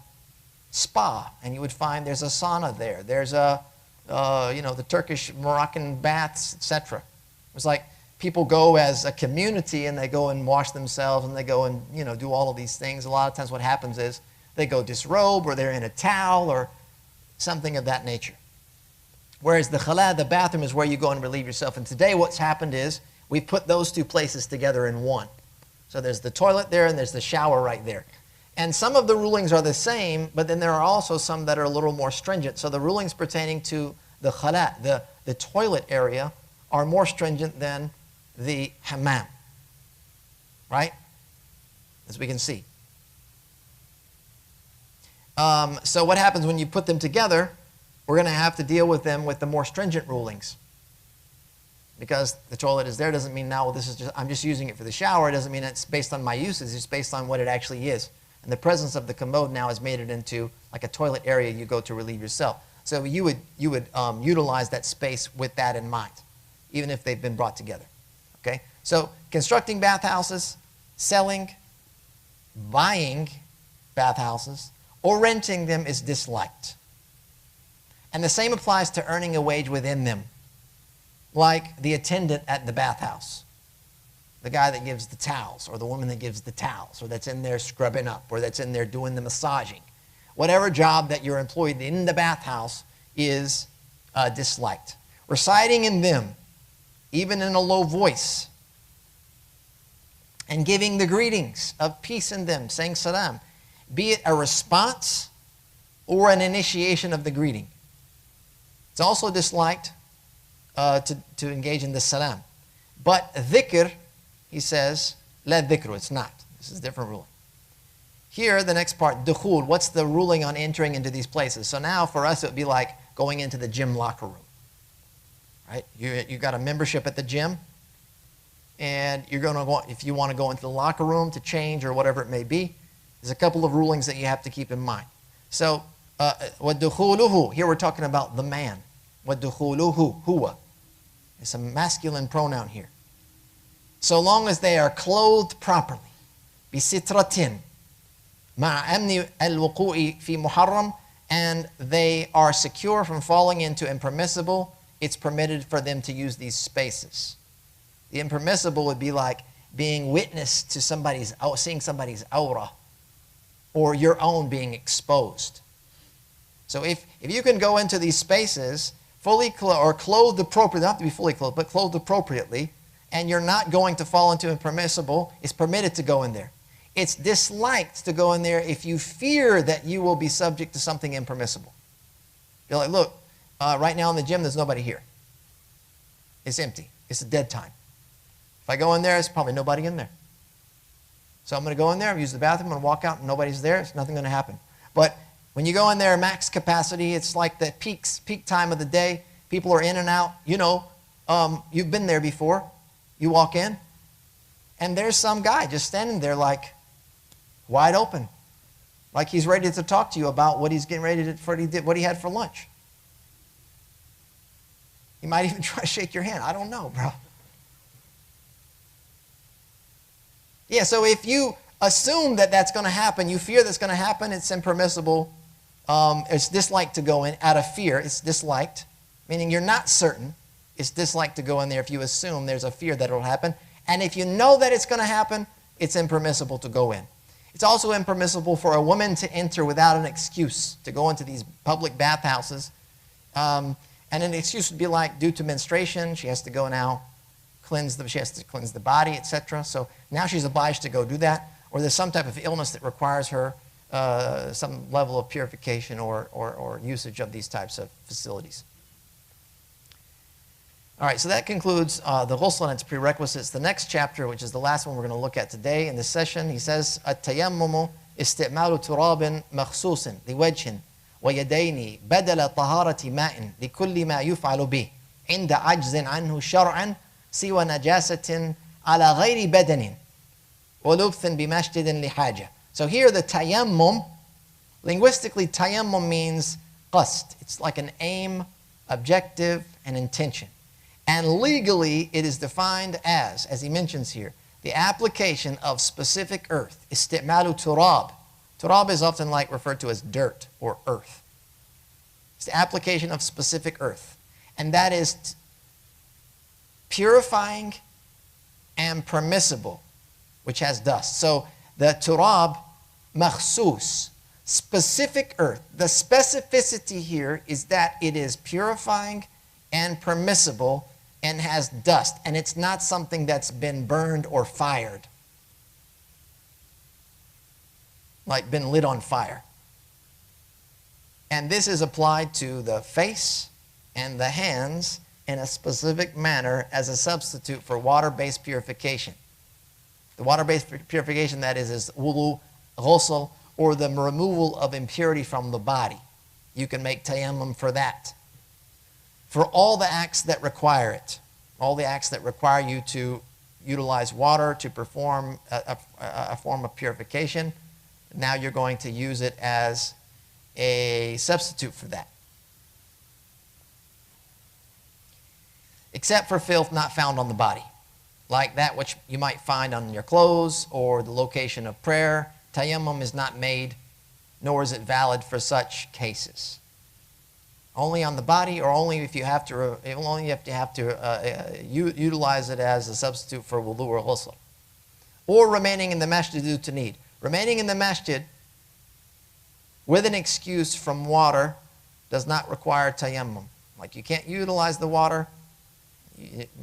[SPEAKER 1] spa and you would find there's a sauna there. There's a, the Turkish, Moroccan baths, etc. It's like people go as a community and they go and wash themselves and they go and, do all of these things. A lot of times what happens is they go disrobe or they're in a towel or something of that nature. Whereas the khala, the bathroom, is where you go and relieve yourself. And today what's happened is we put those two places together in one. So there's the toilet there and there's the shower right there. And some of the rulings are the same, but then there are also some that are a little more stringent. So the rulings pertaining to the khala, the toilet area, are more stringent than the hammam. Right? As we can see. So what happens when you put them together, we're going to have to deal with them with the more stringent rulings. Because the toilet is there doesn't mean now, well, this is I'm just using it for the shower. It doesn't mean it's based on my uses. It's based on what it actually is. And the presence of the commode now has made it into like a toilet area you go to relieve yourself. So you would utilize that space with that in mind, even if they've been brought together. Okay? So constructing bathhouses, selling, buying bathhouses, or renting them is disliked. And the same applies to earning a wage within them. Like the attendant at the bathhouse, the guy that gives the towels, or the woman that gives the towels, or that's in there scrubbing up, or that's in there doing the massaging. Whatever job that you're employed in the bathhouse is disliked. Reciting in them, even in a low voice, and giving the greetings of peace in them, saying salam, be it a response or an initiation of the greeting. It's also disliked to engage in the salam. But dhikr, he says, la dhikru, it's not. This is a different ruling. Here, the next part, dukhul, what's the ruling on entering into these places? So now for us it would be like going into the gym locker room. Right? You got a membership at the gym, and you're going to go, if you want to go into the locker room to change or whatever it may be, there's a couple of rulings that you have to keep in mind. So, وَدُخُولُهُ, here we're talking about the man. وَدُخُولُهُ, huwa. It's a masculine pronoun here. So long as they are clothed properly. بِسِتْرَةٍ مَعَ أَمْنِ الْوُقُوءِ فِي مُحَرَّمٍ, and they are secure from falling into impermissible, it's permitted for them to use these spaces. The impermissible would be like being witness to seeing somebody's aura, or your own being exposed. So if you can go into these spaces fully or clothed appropriately, not have to be fully clothed, but clothed appropriately, and you're not going to fall into impermissible, it's permitted to go in there. It's disliked to go in there if you fear that you will be subject to something impermissible. You're like, look, right now in the gym, there's nobody here. It's empty. It's a dead time. If I go in there, there's probably nobody in there. So I'm going to go in there, use the bathroom, I'm going to walk out, and nobody's there. It's nothing going to happen. But when you go in there max capacity, it's like the peak time of the day. People are in and out. You've been there before. You walk in, and there's some guy just standing there like wide open, like he's ready to talk to you about what he's getting ready to what he had for lunch. He might even try to shake your hand. I don't know, bro. Yeah, so if you assume that that's going to happen, you fear that's going to happen, it's impermissible. It's disliked to go in out of fear. It's disliked, meaning you're not certain. It's disliked to go in there if you assume there's a fear that it will happen. And if you know that it's going to happen, it's impermissible to go in. It's also impermissible for a woman to enter without an excuse, to go into these public bathhouses. And an excuse would be like due to menstruation, she has to go now, she has to cleanse the body, etc. So now she's obliged to go do that. Or there's some type of illness that requires her some level of purification or usage of these types of facilities. All right, so that concludes the ghusl and its prerequisites. The next chapter, which is the last one we're going to look at today in this session, he says, التيمم استعمال تراب مخصوص لوجه ويدين بدل طهارة ماء لكل ما يفعل به عند عجز عنه شرعا سوى نجاسة على غير بدن ولبث بمشدد لحاجة. So here the tayammum, linguistically tayammum means qasd. It's like an aim, objective, and intention. And legally it is defined as he mentions here, The application of specific earth. Isti'malu turab. Turab is often like referred to as dirt or earth. It's the application of specific earth. And that is purifying and permissible, which has dust. So the turab, makhsus, specific earth. The specificity here is that it is purifying and permissible and has dust. And it's not something that's been burned or fired. Like been lit on fire. And this is applied to the face and the hands in a specific manner as a substitute for water-based purification. The water-based purification, that is wudu, ghusl, or the removal of impurity from the body. You can make tayammum for that. For all the acts that require it, all the acts that require you to utilize water to perform a form of purification, now you're going to use it as a substitute for that. Except for filth not found on the body, like that which you might find on your clothes or the location of prayer. Tayammum is not made, nor is it valid for such cases. Only on the body, or only if you have to, utilize it as a substitute for wudu or ghusl. Or remaining in the masjid due to need. Remaining in the masjid with an excuse from water does not require tayammum. Like you can't utilize the water,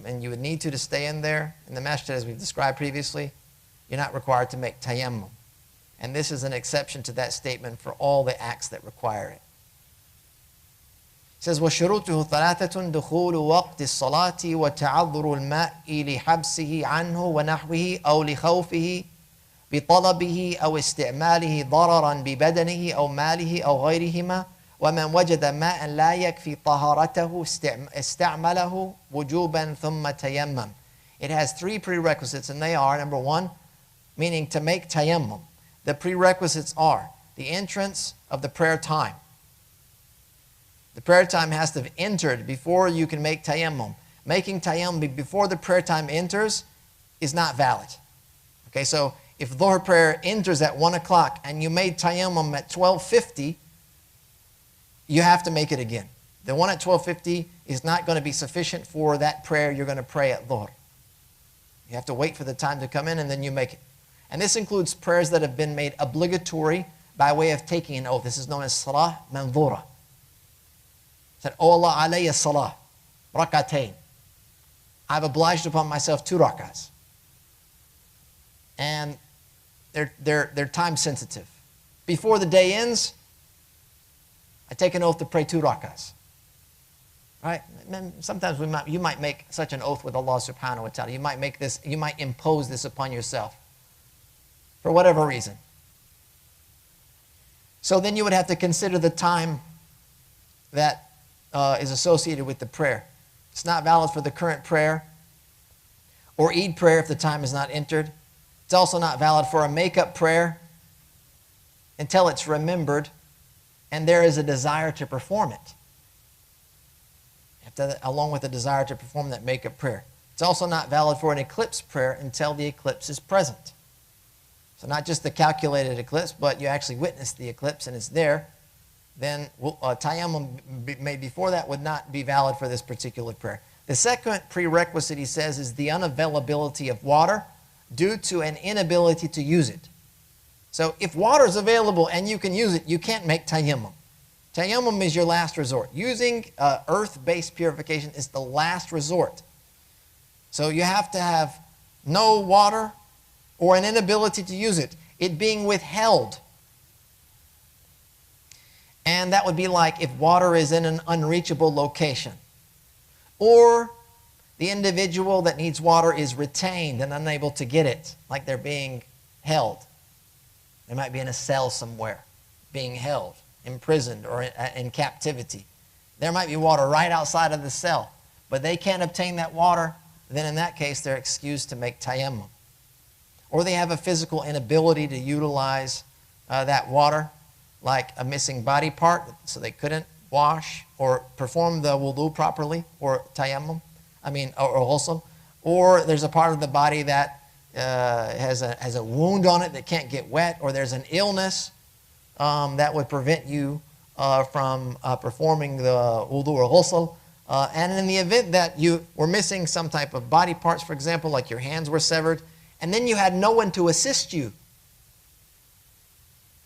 [SPEAKER 1] and you would need to stay in there in the masjid as we've described previously. You're not required to make tayammum. And this is an exception to that statement for all the acts that require it. It says, وَشُرُوطُهُ ثَلَاثَةٌ دُخُولُ وَقْتِ الصَّلَاةِ وَتَعَذُّرُ الْمَاءِ لِحَبْسِهِ عَنْهُ وَنَحْوِهِ أَوْ لِخَوْفِهِ بِطَلَبِهِ أَوْ اسْتِعْمَالِهِ ضَرَرًا بِبَدَنِهِ أَوْ مَالِهِ أَوْ غَيْرِهِمَا وَمَنْ وَجَدَ مَاءً لَا يَكْفِي طَهَارَتَهُ اسْتَعْمَلَهُ وُجُوبًا ثُمَّ تَيَمَّمْ. It has three prerequisites, and they are, number one, meaning to make tayammum. The prerequisites are the entrance of the prayer time. The prayer time has to have entered before you can make tayammum. Making tayammum before the prayer time enters is not valid. Okay, so if dhuhr prayer enters at 1 o'clock and you made tayammum at 12:50, you have to make it again. The one at 12:50 is not going to be sufficient for that prayer you're going to pray at dhuhr. You have to wait for the time to come in and then you make it. And this includes prayers that have been made obligatory by way of taking an oath. This is known as salah manzura. Said, "Oh Allah, alayya salah, rak'atayn." I've obliged upon myself 2 rak'ahs. And they're time sensitive. Before the day ends, I take an oath to pray 2 rak'ahs. Right? Sometimes you might make such an oath with Allah subhanahu wa ta'ala. You might impose this upon yourself for whatever reason. So then you would have to consider the time that is associated with the prayer. It's not valid for the current prayer or Eid prayer if the time is not entered. It's also not valid for a make-up prayer until it's remembered and there is a desire to perform it, along with a desire to perform that make-up prayer. It's also not valid for an eclipse prayer until the eclipse is present. So not just the calculated eclipse, but you actually witness the eclipse and it's there. Then tayammum made before that would not be valid for this particular prayer. The second prerequisite, he says, is the unavailability of water due to an inability to use it. So if water is available and you can use it, you can't make tayammum. Tayammum is your last resort. Using earth-based purification is the last resort. So you have to have no water or an inability to use it, it being withheld. And that would be like if water is in an unreachable location, or the individual that needs water is retained and unable to get it, like they're being held. They might be in a cell somewhere, being held, imprisoned, or in captivity. There might be water right outside of the cell, but they can't obtain that water. Then in that case, they're excused to make tayammum. Or they have a physical inability to utilize that water, like a missing body part, so they couldn't wash or perform the wudu properly, or tayammum, or ghusl. Or there's a part of the body that has a wound on it that can't get wet, or there's an illness that would prevent you from performing the wudu or ghusl. And in the event that you were missing some type of body parts, for example, like your hands were severed, and then you had no one to assist you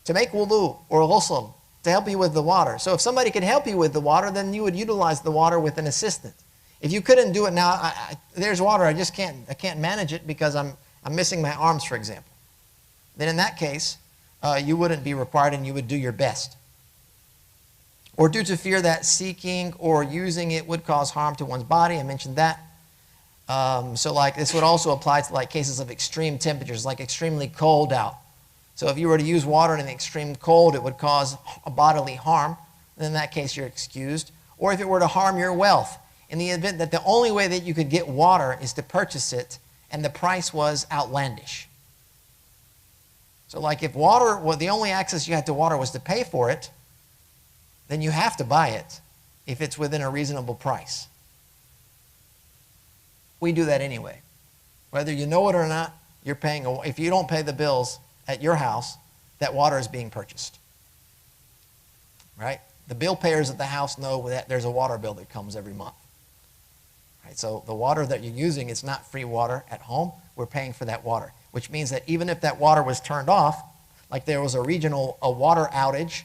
[SPEAKER 1] to make wudu or ghusl, to help you with the water. So if somebody could help you with the water, then you would utilize the water with an assistant. If you couldn't do it now, there's water, I can't manage it because I'm missing my arms, for example. Then in that case, you wouldn't be required and you would do your best. Or due to fear that seeking or using it would cause harm to one's body, I mentioned that. So like this would also apply to like cases of extreme temperatures, like extremely cold out. So if you were to use water in the extreme cold, it would cause a bodily harm. Then in that case, you're excused. Or if it were to harm your wealth, in the event that the only way that you could get water is to purchase it, and the price was outlandish. So like if water, well, the only access you had to water was to pay for it, then you have to buy it if it's within a reasonable price. We do that anyway. Whether you know it or not, you're paying, if you don't pay the bills at your house, that water is being purchased. Right? The bill payers at the house know that there's a water bill that comes every month. Right? So the water that you're using is not free water at home. We're paying for that water, which means that even if that water was turned off, like there was a water outage,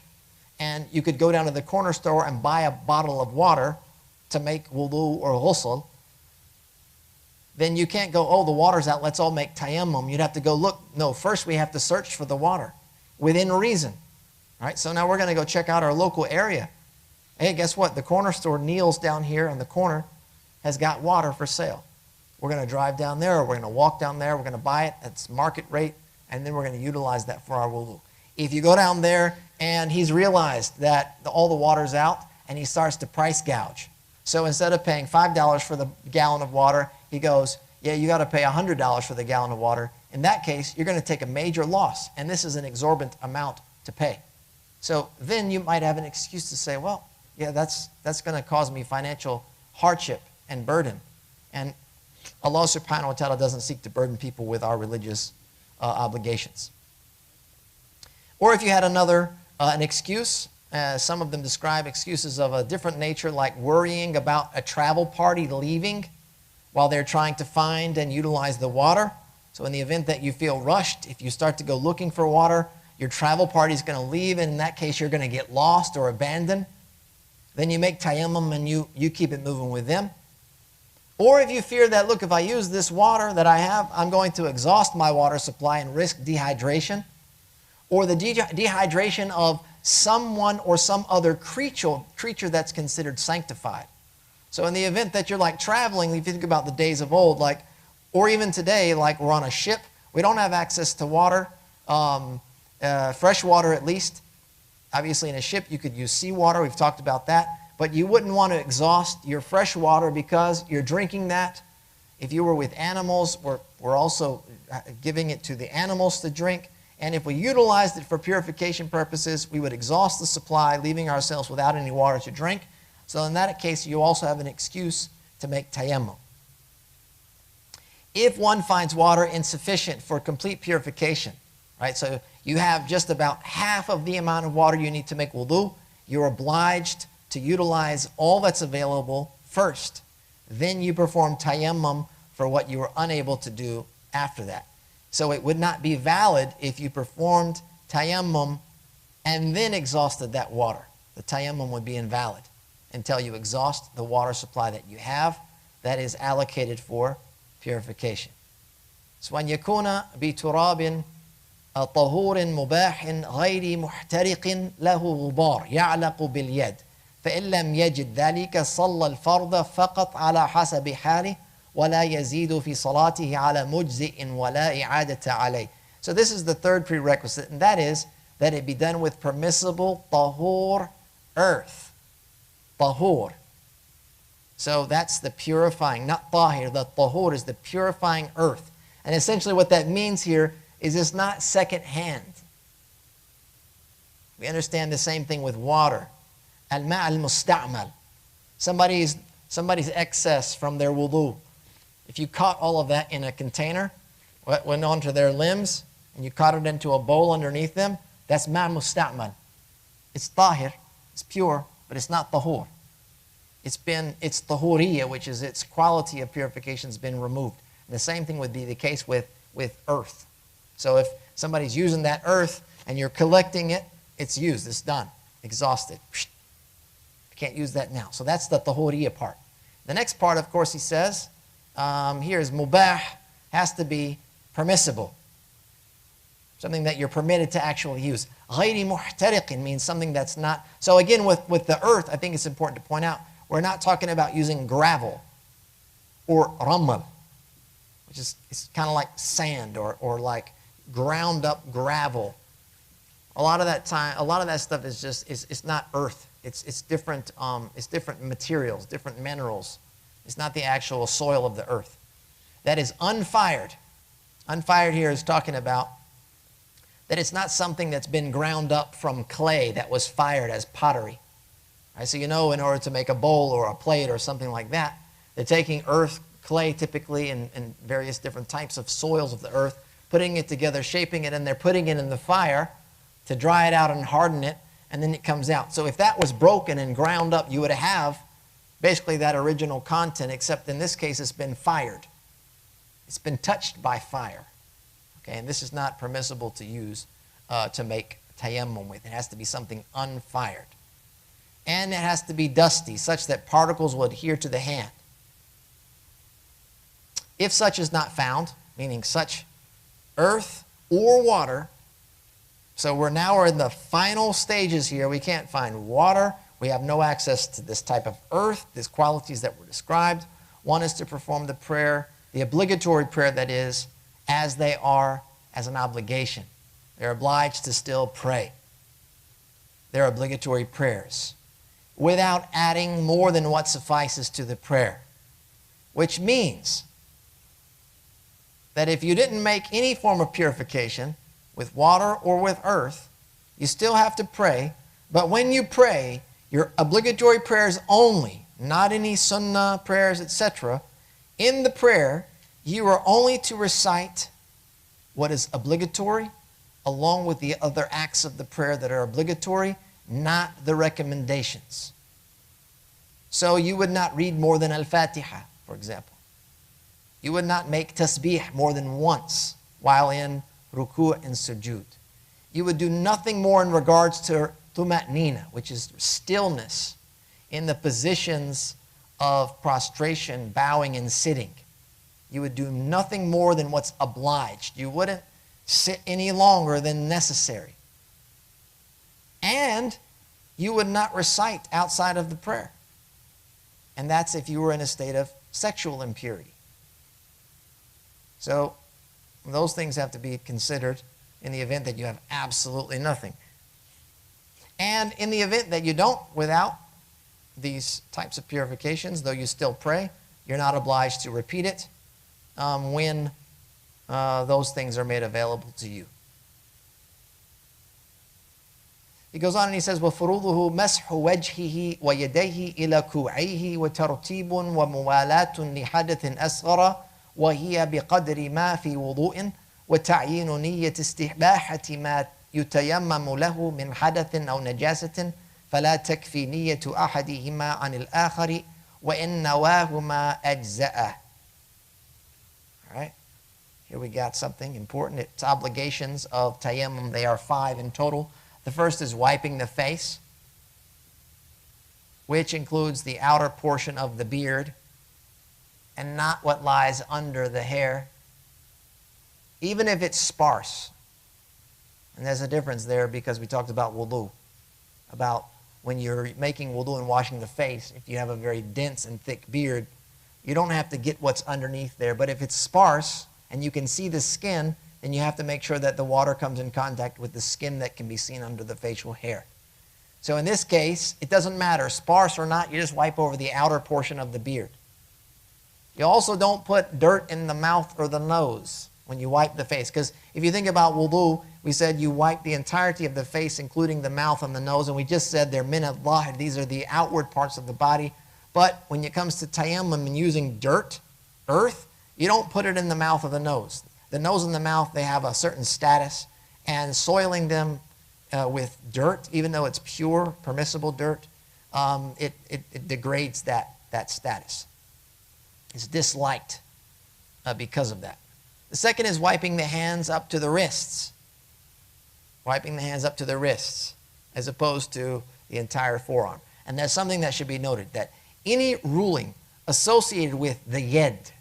[SPEAKER 1] and you could go down to the corner store and buy a bottle of water to make wudu or ghusl, then you can't go, oh, the water's out, let's all make tayammum. You'd have to go, look, no, first we have to search for the water within reason. Right? So now we're going to go check out our local area. Hey, guess what? The corner store, Neil's down here on the corner, has got water for sale. We're going to drive down there, or we're going to walk down there, we're going to buy it at market rate, and then we're going to utilize that for our wudu. If you go down there and he's realized that all the water's out and he starts to price gouge. So instead of paying $5 for the gallon of water, he goes, yeah, you got to pay $100 for the gallon of water. In that case, you're going to take a major loss, and this is an exorbitant amount to pay. So then you might have an excuse to say, well, yeah, that's going to cause me financial hardship and burden. And Allah subhanahu wa ta'ala doesn't seek to burden people with our religious obligations. Or if you had an excuse, some of them describe excuses of a different nature, like worrying about a travel party leaving while they're trying to find and utilize the water. So in the event that you feel rushed, if you start to go looking for water, your travel party is going to leave, and in that case you're going to get lost or abandoned. Then you make tayammum and you keep it moving with them. Or if you fear that, look, if I use this water that I have, I'm going to exhaust my water supply and risk dehydration. Or the dehydration of someone or some other creature that's considered sanctified. So in the event that you're like traveling, if you think about the days of old, like, or even today, like we're on a ship, we don't have access to water, fresh water at least. Obviously in a ship you could use seawater, we've talked about that, but you wouldn't want to exhaust your fresh water because you're drinking that. If you were with animals, we're also giving it to the animals to drink. And if we utilized it for purification purposes, we would exhaust the supply, leaving ourselves without any water to drink. So in that case, you also have an excuse to make tayammum. If one finds water insufficient for complete purification, right? So you have just about half of the amount of water you need to make wudu, you're obliged to utilize all that's available first. Then you perform tayammum for what you were unable to do after that. So it would not be valid if you performed tayammum and then exhausted that water. The tayammum would be invalid until you exhaust the water supply that you have that is allocated for purification. So وأن يكون بتراب طهور مباح غير محترق له غبار يعلق باليد فإن لم يجد ذلك صلى الفرض فقط على حسب حاله ولا يزيد في صلاته على مجزئ ولا إعادة عليه. So this is the third prerequisite, and that is that it be done with permissible tahur earth. Tahur. So that's the purifying, not tahir. The tahur is the purifying earth. And essentially what that means here is it's not second hand. We understand the same thing with water. Al-ma' al-musta'mal. Somebody's excess from their wudu. If you caught all of that in a container what went onto their limbs, and you caught it into a bowl underneath them, that's ma musta'mal. It's tahir, it's pure, but it's not tahur. It's tahuriyya, which is its quality of purification has been removed. And the same thing would be the case with earth. So if somebody's using that earth and you're collecting it, it's used, it's done, exhausted. You can't use that now. So that's the tahuriyya part. The next part, of course, he says, here is mubah, has to be permissible. Something that you're permitted to actually use. غَيْرِ مُحْتَرِقٍ means something that's not. So again, with the earth, I think it's important to point out, we're not talking about using gravel or ramal, which is it's kind of like sand or like ground up gravel. A lot of that stuff is just it's not earth. It's different materials, different minerals. It's not the actual soil of the earth. That is unfired. Unfired here is talking about that it's not something that's been ground up from clay that was fired as pottery. Right, so in order to make a bowl or a plate or something like that, they're taking earth, clay typically, and various different types of soils of the earth, putting it together, shaping it, and they're putting it in the fire to dry it out and harden it, and then it comes out. So if that was broken and ground up, you would have basically that original content, except in this case it's been fired. It's been touched by fire. Okay, and this is not permissible to use to make tayammum with. It has to be something unfired. And it has to be dusty, such that particles will adhere to the hand. If such is not found, meaning such earth or water, so we're in the final stages here. We can't find water. We have no access to this type of earth, these qualities that were described. One is to perform the prayer, the obligatory prayer that is, as they are as an obligation. They're obliged to still pray. They're obligatory prayers, without adding more than what suffices to the prayer. Which means that if you didn't make any form of purification with water or with earth, you still have to pray. But when you pray, your obligatory prayers only, not any sunnah prayers, etc. In the prayer, you are only to recite what is obligatory along with the other acts of the prayer that are obligatory, not the recommendations. So you would not read more than al-Fatiha, for example. You would not make tasbih more than once while in ruku' and sujood. You would do nothing more in regards to tuma'nina, which is stillness in the positions of prostration, bowing, and sitting. You would do nothing more than what's obliged. You wouldn't sit any longer than necessary. And you would not recite outside of the prayer. And that's if you were in a state of sexual impurity. So those things have to be considered in the event that you have absolutely nothing. And in the event that you don't, without these types of purifications, though you still pray, you're not obliged to repeat it when those things are made available to you. He goes on and he says, وَفُرُوضُهُ مَسْحُ وَجْهِهِ وَيَدَيْهِ إِلَى كُوعَيْهِ وَتَرْتِيبٌ وَمُوَالَاتٌ لِحَدَثٍ أَصْغَرَ وَهِيَ بِقَدْرِ مَا فِي وُضُوءٍ وَتَعْيِينُ نِيَّةِ اسْتِحْبَاحَةِ مَا يُتَيَمَّمُ لَهُ مِنْ حَدَثٍ أَوْ نَجَاسَةٍ فَلَا تَكْفِي نِيَّةُ أَحَدِهِمَا عَنِ الْآخَرِ وَإِنْ نَوَاهُمَا أَجْزَأَهُ. All right, here we got something important. It's obligations of tayammum. They are 5 in total. The first is wiping the face, which includes the outer portion of the beard and not what lies under the hair, even if it's sparse. And there's a difference there because we talked about wudu, about when you're making wudu and washing the face, if you have a very dense and thick beard, you don't have to get what's underneath there. But if it's sparse and you can see the skin, then you have to make sure that the water comes in contact with the skin that can be seen under the facial hair. So in this case, it doesn't matter, sparse or not, you just wipe over the outer portion of the beard. You also don't put dirt in the mouth or the nose when you wipe the face. Because if you think about wudu, we said you wipe the entirety of the face, including the mouth and the nose, and we just said they're min al-ḍāhir, these are the outward parts of the body. But when it comes to tayammum and using dirt, earth, you don't put it in the mouth or the nose. the nose and the mouth, they have a certain status, and soiling them with dirt, even though it's pure, permissible dirt, it degrades that status. It's disliked because of that. The second is wiping the hands up to the wrists. Wiping the hands up to the wrists, as opposed to the entire forearm. And there's something that should be noted, that any ruling associated with the yed,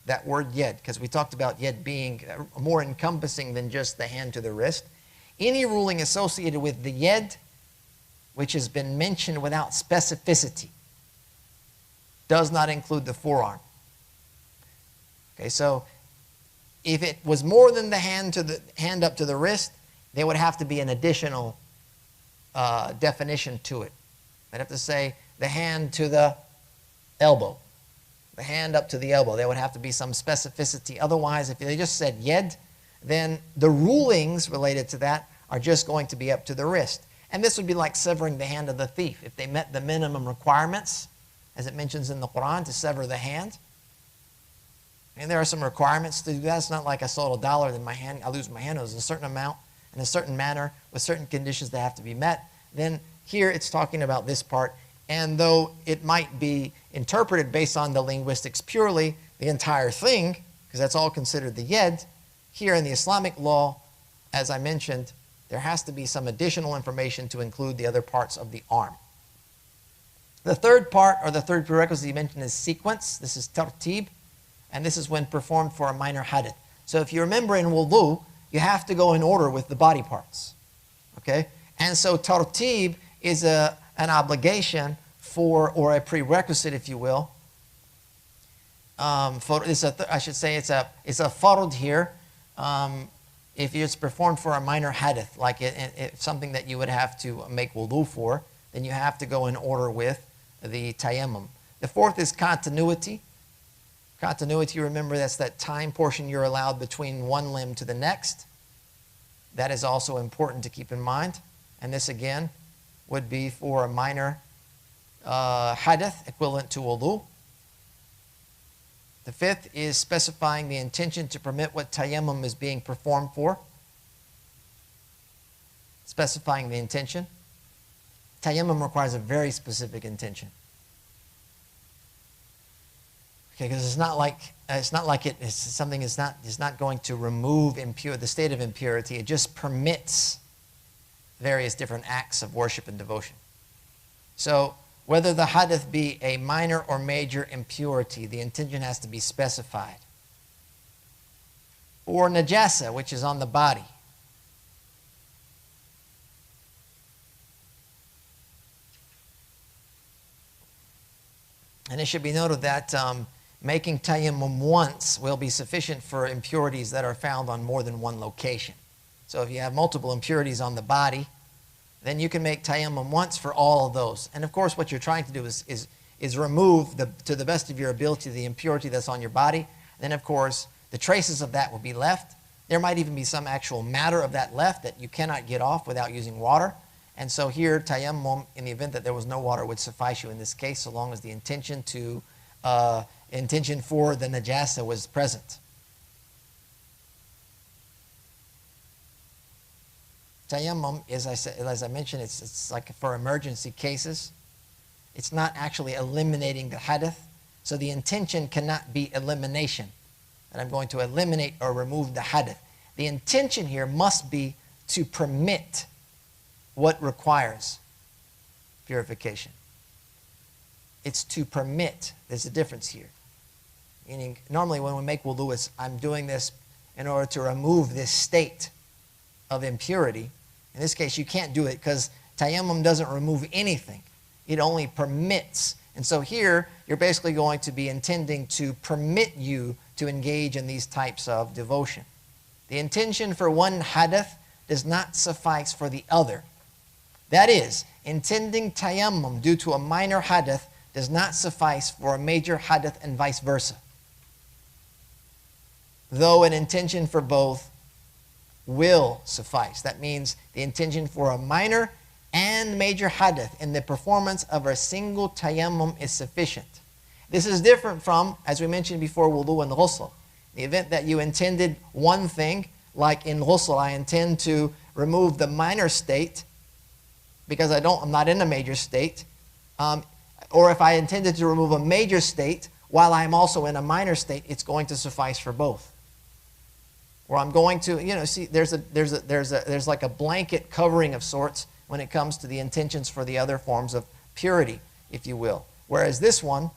[SPEAKER 1] that word yed, because we talked about yed being more encompassing than just the hand to the wrist. Any ruling associated with the yed, which has been mentioned without specificity, does not include the forearm. Okay, so if it was more than the hand up to the wrist, there would have to be an additional definition to it. I'd have to say the hand to the elbow, the hand up to the elbow. There would have to be some specificity. Otherwise, if they just said yed, then the rulings related to that are just going to be up to the wrist. And this would be like severing the hand of the thief. If they met the minimum requirements, as it mentions in the Quran, to sever the hand. And there are some requirements to do that. It's not like I sold $1, then I lose my hand. It was a certain amount, in a certain manner, with certain conditions that have to be met. Then here it's talking about this part. And though it might be interpreted based on the linguistics purely, the entire thing, because that's all considered the yed, here in the Islamic law, as I mentioned, there has to be some additional information to include the other parts of the arm. The third part, or the third prerequisite you mentioned, is sequence. This is tartib, and this is when performed for a minor hadith. So if you remember in wudu, you have to go in order with the body parts. Okay? And so tartib is an obligation for, or a prerequisite, if you will. I should say it's a fard here. If it's performed for a minor hadith, like something that you would have to make wudu for, then you have to go in order with the tayammum. The fourth is continuity. Continuity, remember, that's that time portion you're allowed between one limb to the next. That is also important to keep in mind. And this, again, would be for a minor hadith, equivalent to wudu. The fifth is specifying the intention to permit what tayammum is being performed for. Specifying the intention. Tayammum requires a very specific intention. Okay, because it's not like something is not going to remove the state of impurity. It just permits various different acts of worship and devotion. So whether the hadith be a minor or major impurity, the intention has to be specified. Or najasa, which is on the body. And it should be noted that making tayammum once will be sufficient for impurities that are found on more than one location. So if you have multiple impurities on the body, then you can make tayammum once for all of those. And of course, what you're trying to do is remove, to the best of your ability, the impurity that's on your body. Then, of course, the traces of that will be left. There might even be some actual matter of that left that you cannot get off without using water. And so here, tayammum, in the event that there was no water, would suffice you in this case, so long as the intention for the najasa was present. Tayammum, as I mentioned, it's like for emergency cases. It's not actually eliminating the hadith. So the intention cannot be elimination. And I'm going to eliminate or remove the hadith. The intention here must be to permit what requires purification. It's to permit. There's a difference here. Meaning, normally when we make wudu, I'm doing this in order to remove this state of impurity. In this case, you can't do it because tayammum doesn't remove anything. It only permits. And so here, you're basically going to be intending to permit you to engage in these types of devotion. The intention for one hadith does not suffice for the other. That is, intending tayammum due to a minor hadith does not suffice for a major hadith and vice versa. Though an intention for both will suffice. That means the intention for a minor and major hadith in the performance of a single tayammum is sufficient. This is different from, as we mentioned before, wudu and ghusl. The event that you intended one thing, like in ghusl, I intend to remove the minor state because I'm not in a major state. Or if I intended to remove a major state while I'm also in a minor state, it's going to suffice for both. Or I'm going to, see, there's like a blanket covering of sorts when it comes to the intentions for the other forms of purity, if you will. Whereas this one,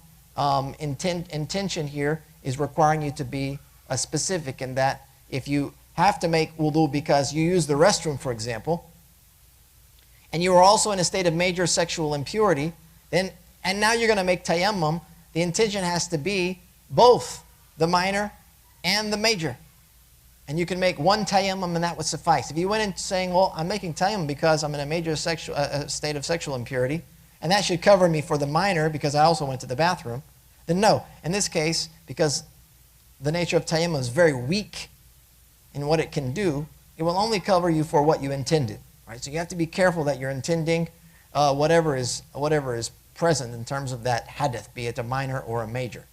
[SPEAKER 1] intention here is requiring you to be specific in that if you have to make wudu because you use the restroom, for example, and you are also in a state of major sexual impurity, and now you're going to make tayammum, the intention has to be both the minor and the major. And you can make one tayammum and that would suffice. If you went in saying, well, I'm making tayammum because I'm in a major state of sexual impurity, and that should cover me for the minor because I also went to the bathroom, then no. In this case, because the nature of tayammum is very weak in what it can do, it will only cover you for what you intended. Right? So you have to be careful that you're intending whatever is present in terms of that hadith, be it a minor or a major.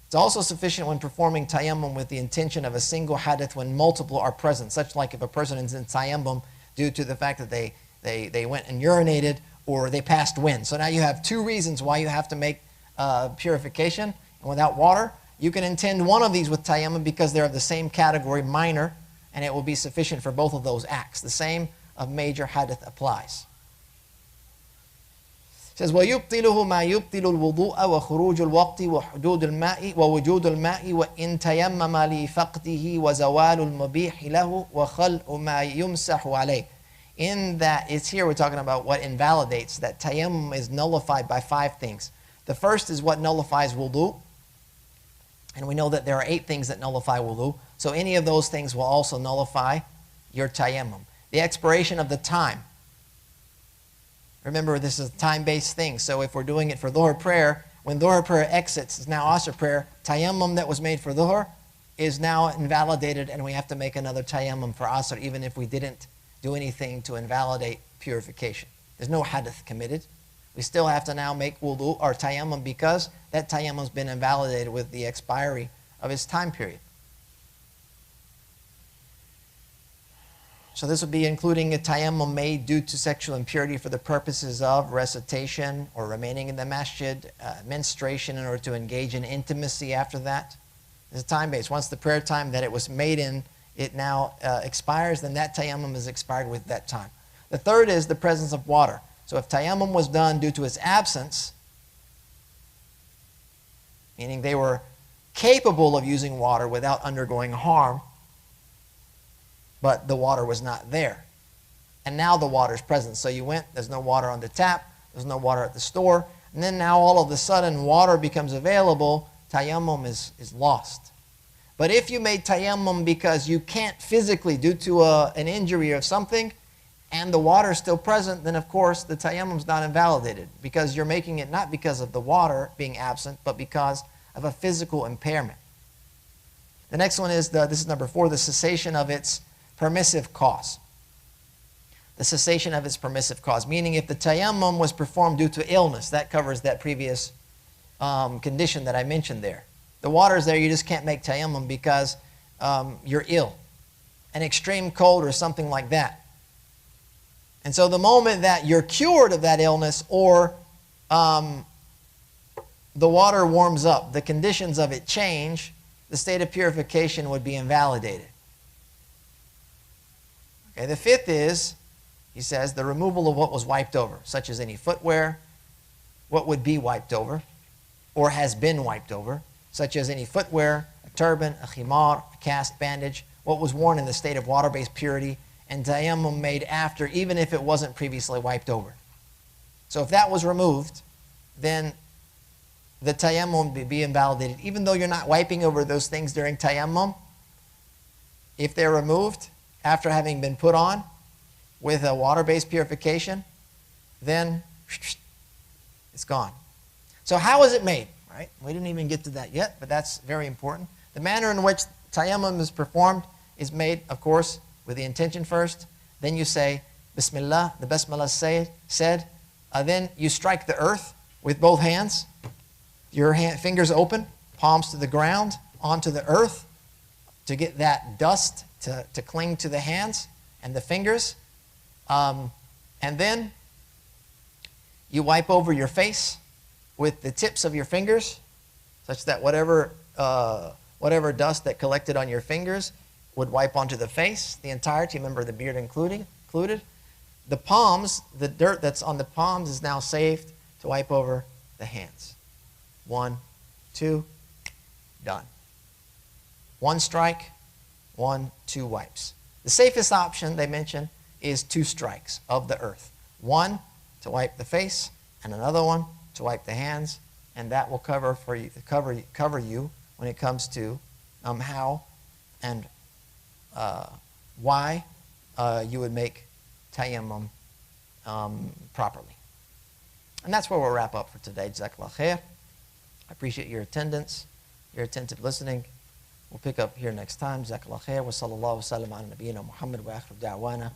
[SPEAKER 1] It's also sufficient when performing tayammum with the intention of a single hadith when multiple are present, such like if a person is in tayammum due to the fact that they went and urinated or they passed wind. So now you have two reasons why you have to make purification, and without water, you can intend one of these with tayammum because they're of the same category, minor, and it will be sufficient for both of those acts. The same of major hadith applies. It says, وَيُبْطِلُهُ مَا يُبْطِلُ الْوُضُوءَ وَخُرُوجُ الْوَقْتِ وَحُدُودُ الْمَاءِ وَوُجُودُ الْمَاءِ وَإِنْ تَيَمَّمَ لِفَقْدِهِ وَزَوَالُ الْمُبِيحِ لَهُ وَخَلْءُ مَا يُمْسَحُ عَلَيْهِ. In that, it's here we're talking about what invalidates, that tayammum is nullified by 5 things. The first is what nullifies wudu. And we know that there are 8 things that nullify wudu. So any of those things will also nullify your tayammum. The expiration of the time. Remember, this is a time-based thing. So if we're doing it for dhuhr prayer, when dhuhr prayer exits, it's now asr prayer. Tayammum that was made for dhuhr is now invalidated, and we have to make another tayammum for asr, even if we didn't do anything to invalidate purification. There's no hadith committed. We still have to now make wudu or tayammum because that tayammum's been invalidated with the expiry of its time period. So this would be including a tayammum made due to sexual impurity for the purposes of recitation or remaining in the masjid, menstruation in order to engage in intimacy after that. It's time-based. Once the prayer time that it was made in, it now expires, then that tayammum is expired with that time. The third is the presence of water. So if tayammum was done due to its absence, meaning they were capable of using water without undergoing harm, but the water was not there. And now the water is present. So you went, there's no water on the tap, there's no water at the store, and then now all of a sudden water becomes available, tayammum is lost. But if you made tayammum because you can't physically, due to an injury or something, and the water is still present, then of course the tayammum is not invalidated, because you're making it not because of the water being absent, but because of a physical impairment. The next one is, this is number 4, the cessation of its permissive cause. The cessation of its permissive cause, meaning if the tayammum was performed due to illness, that covers that previous condition that I mentioned there. The water is there, you just can't make tayammum because you're ill, an extreme cold or something like that. And so the moment that you're cured of that illness, or the water warms up, the conditions of it change, the state of purification would be invalidated. Okay, the 5th is, he says, the removal of what was wiped over, such as any footwear, what would be wiped over, or has been wiped over, such as any footwear, a turban, a khimar, a cast, bandage, what was worn in the state of water-based purity, and tayammum made after, even if it wasn't previously wiped over. So if that was removed, then the tayammum would be invalidated. Even though you're not wiping over those things during tayammum, if they're removed after having been put on with a water-based purification, then it's gone. So how is it made? Right? We didn't even get to that yet, but that's very important. The manner in which tayammum is performed is made, of course, with the intention first. Then you say, Bismillah, the Basmalah said. Then you strike the earth with both hands. Your fingers open, palms to the ground, onto the earth to get that dust to cling to the hands and the fingers. And then you wipe over your face with the tips of your fingers, such that whatever dust that collected on your fingers would wipe onto the face, the entirety, remember the beard included. The palms, the dirt that's on the palms is now saved to wipe over the hands. 1, 2, done. 1 strike, 1, 2 wipes. The safest option, they mention, is 2 strikes of the earth. 1 to wipe the face, and another one to wipe the hands, and that will cover you when it comes to how and why you would make tayammum properly. And that's where we'll wrap up for today. Jazakallah khair. I appreciate your attendance, your attentive listening. We'll pick up here next time. Jazakallah khair. Wa sallallahu wa sallam ala nabiyyina Muhammad wa akhir da'wana.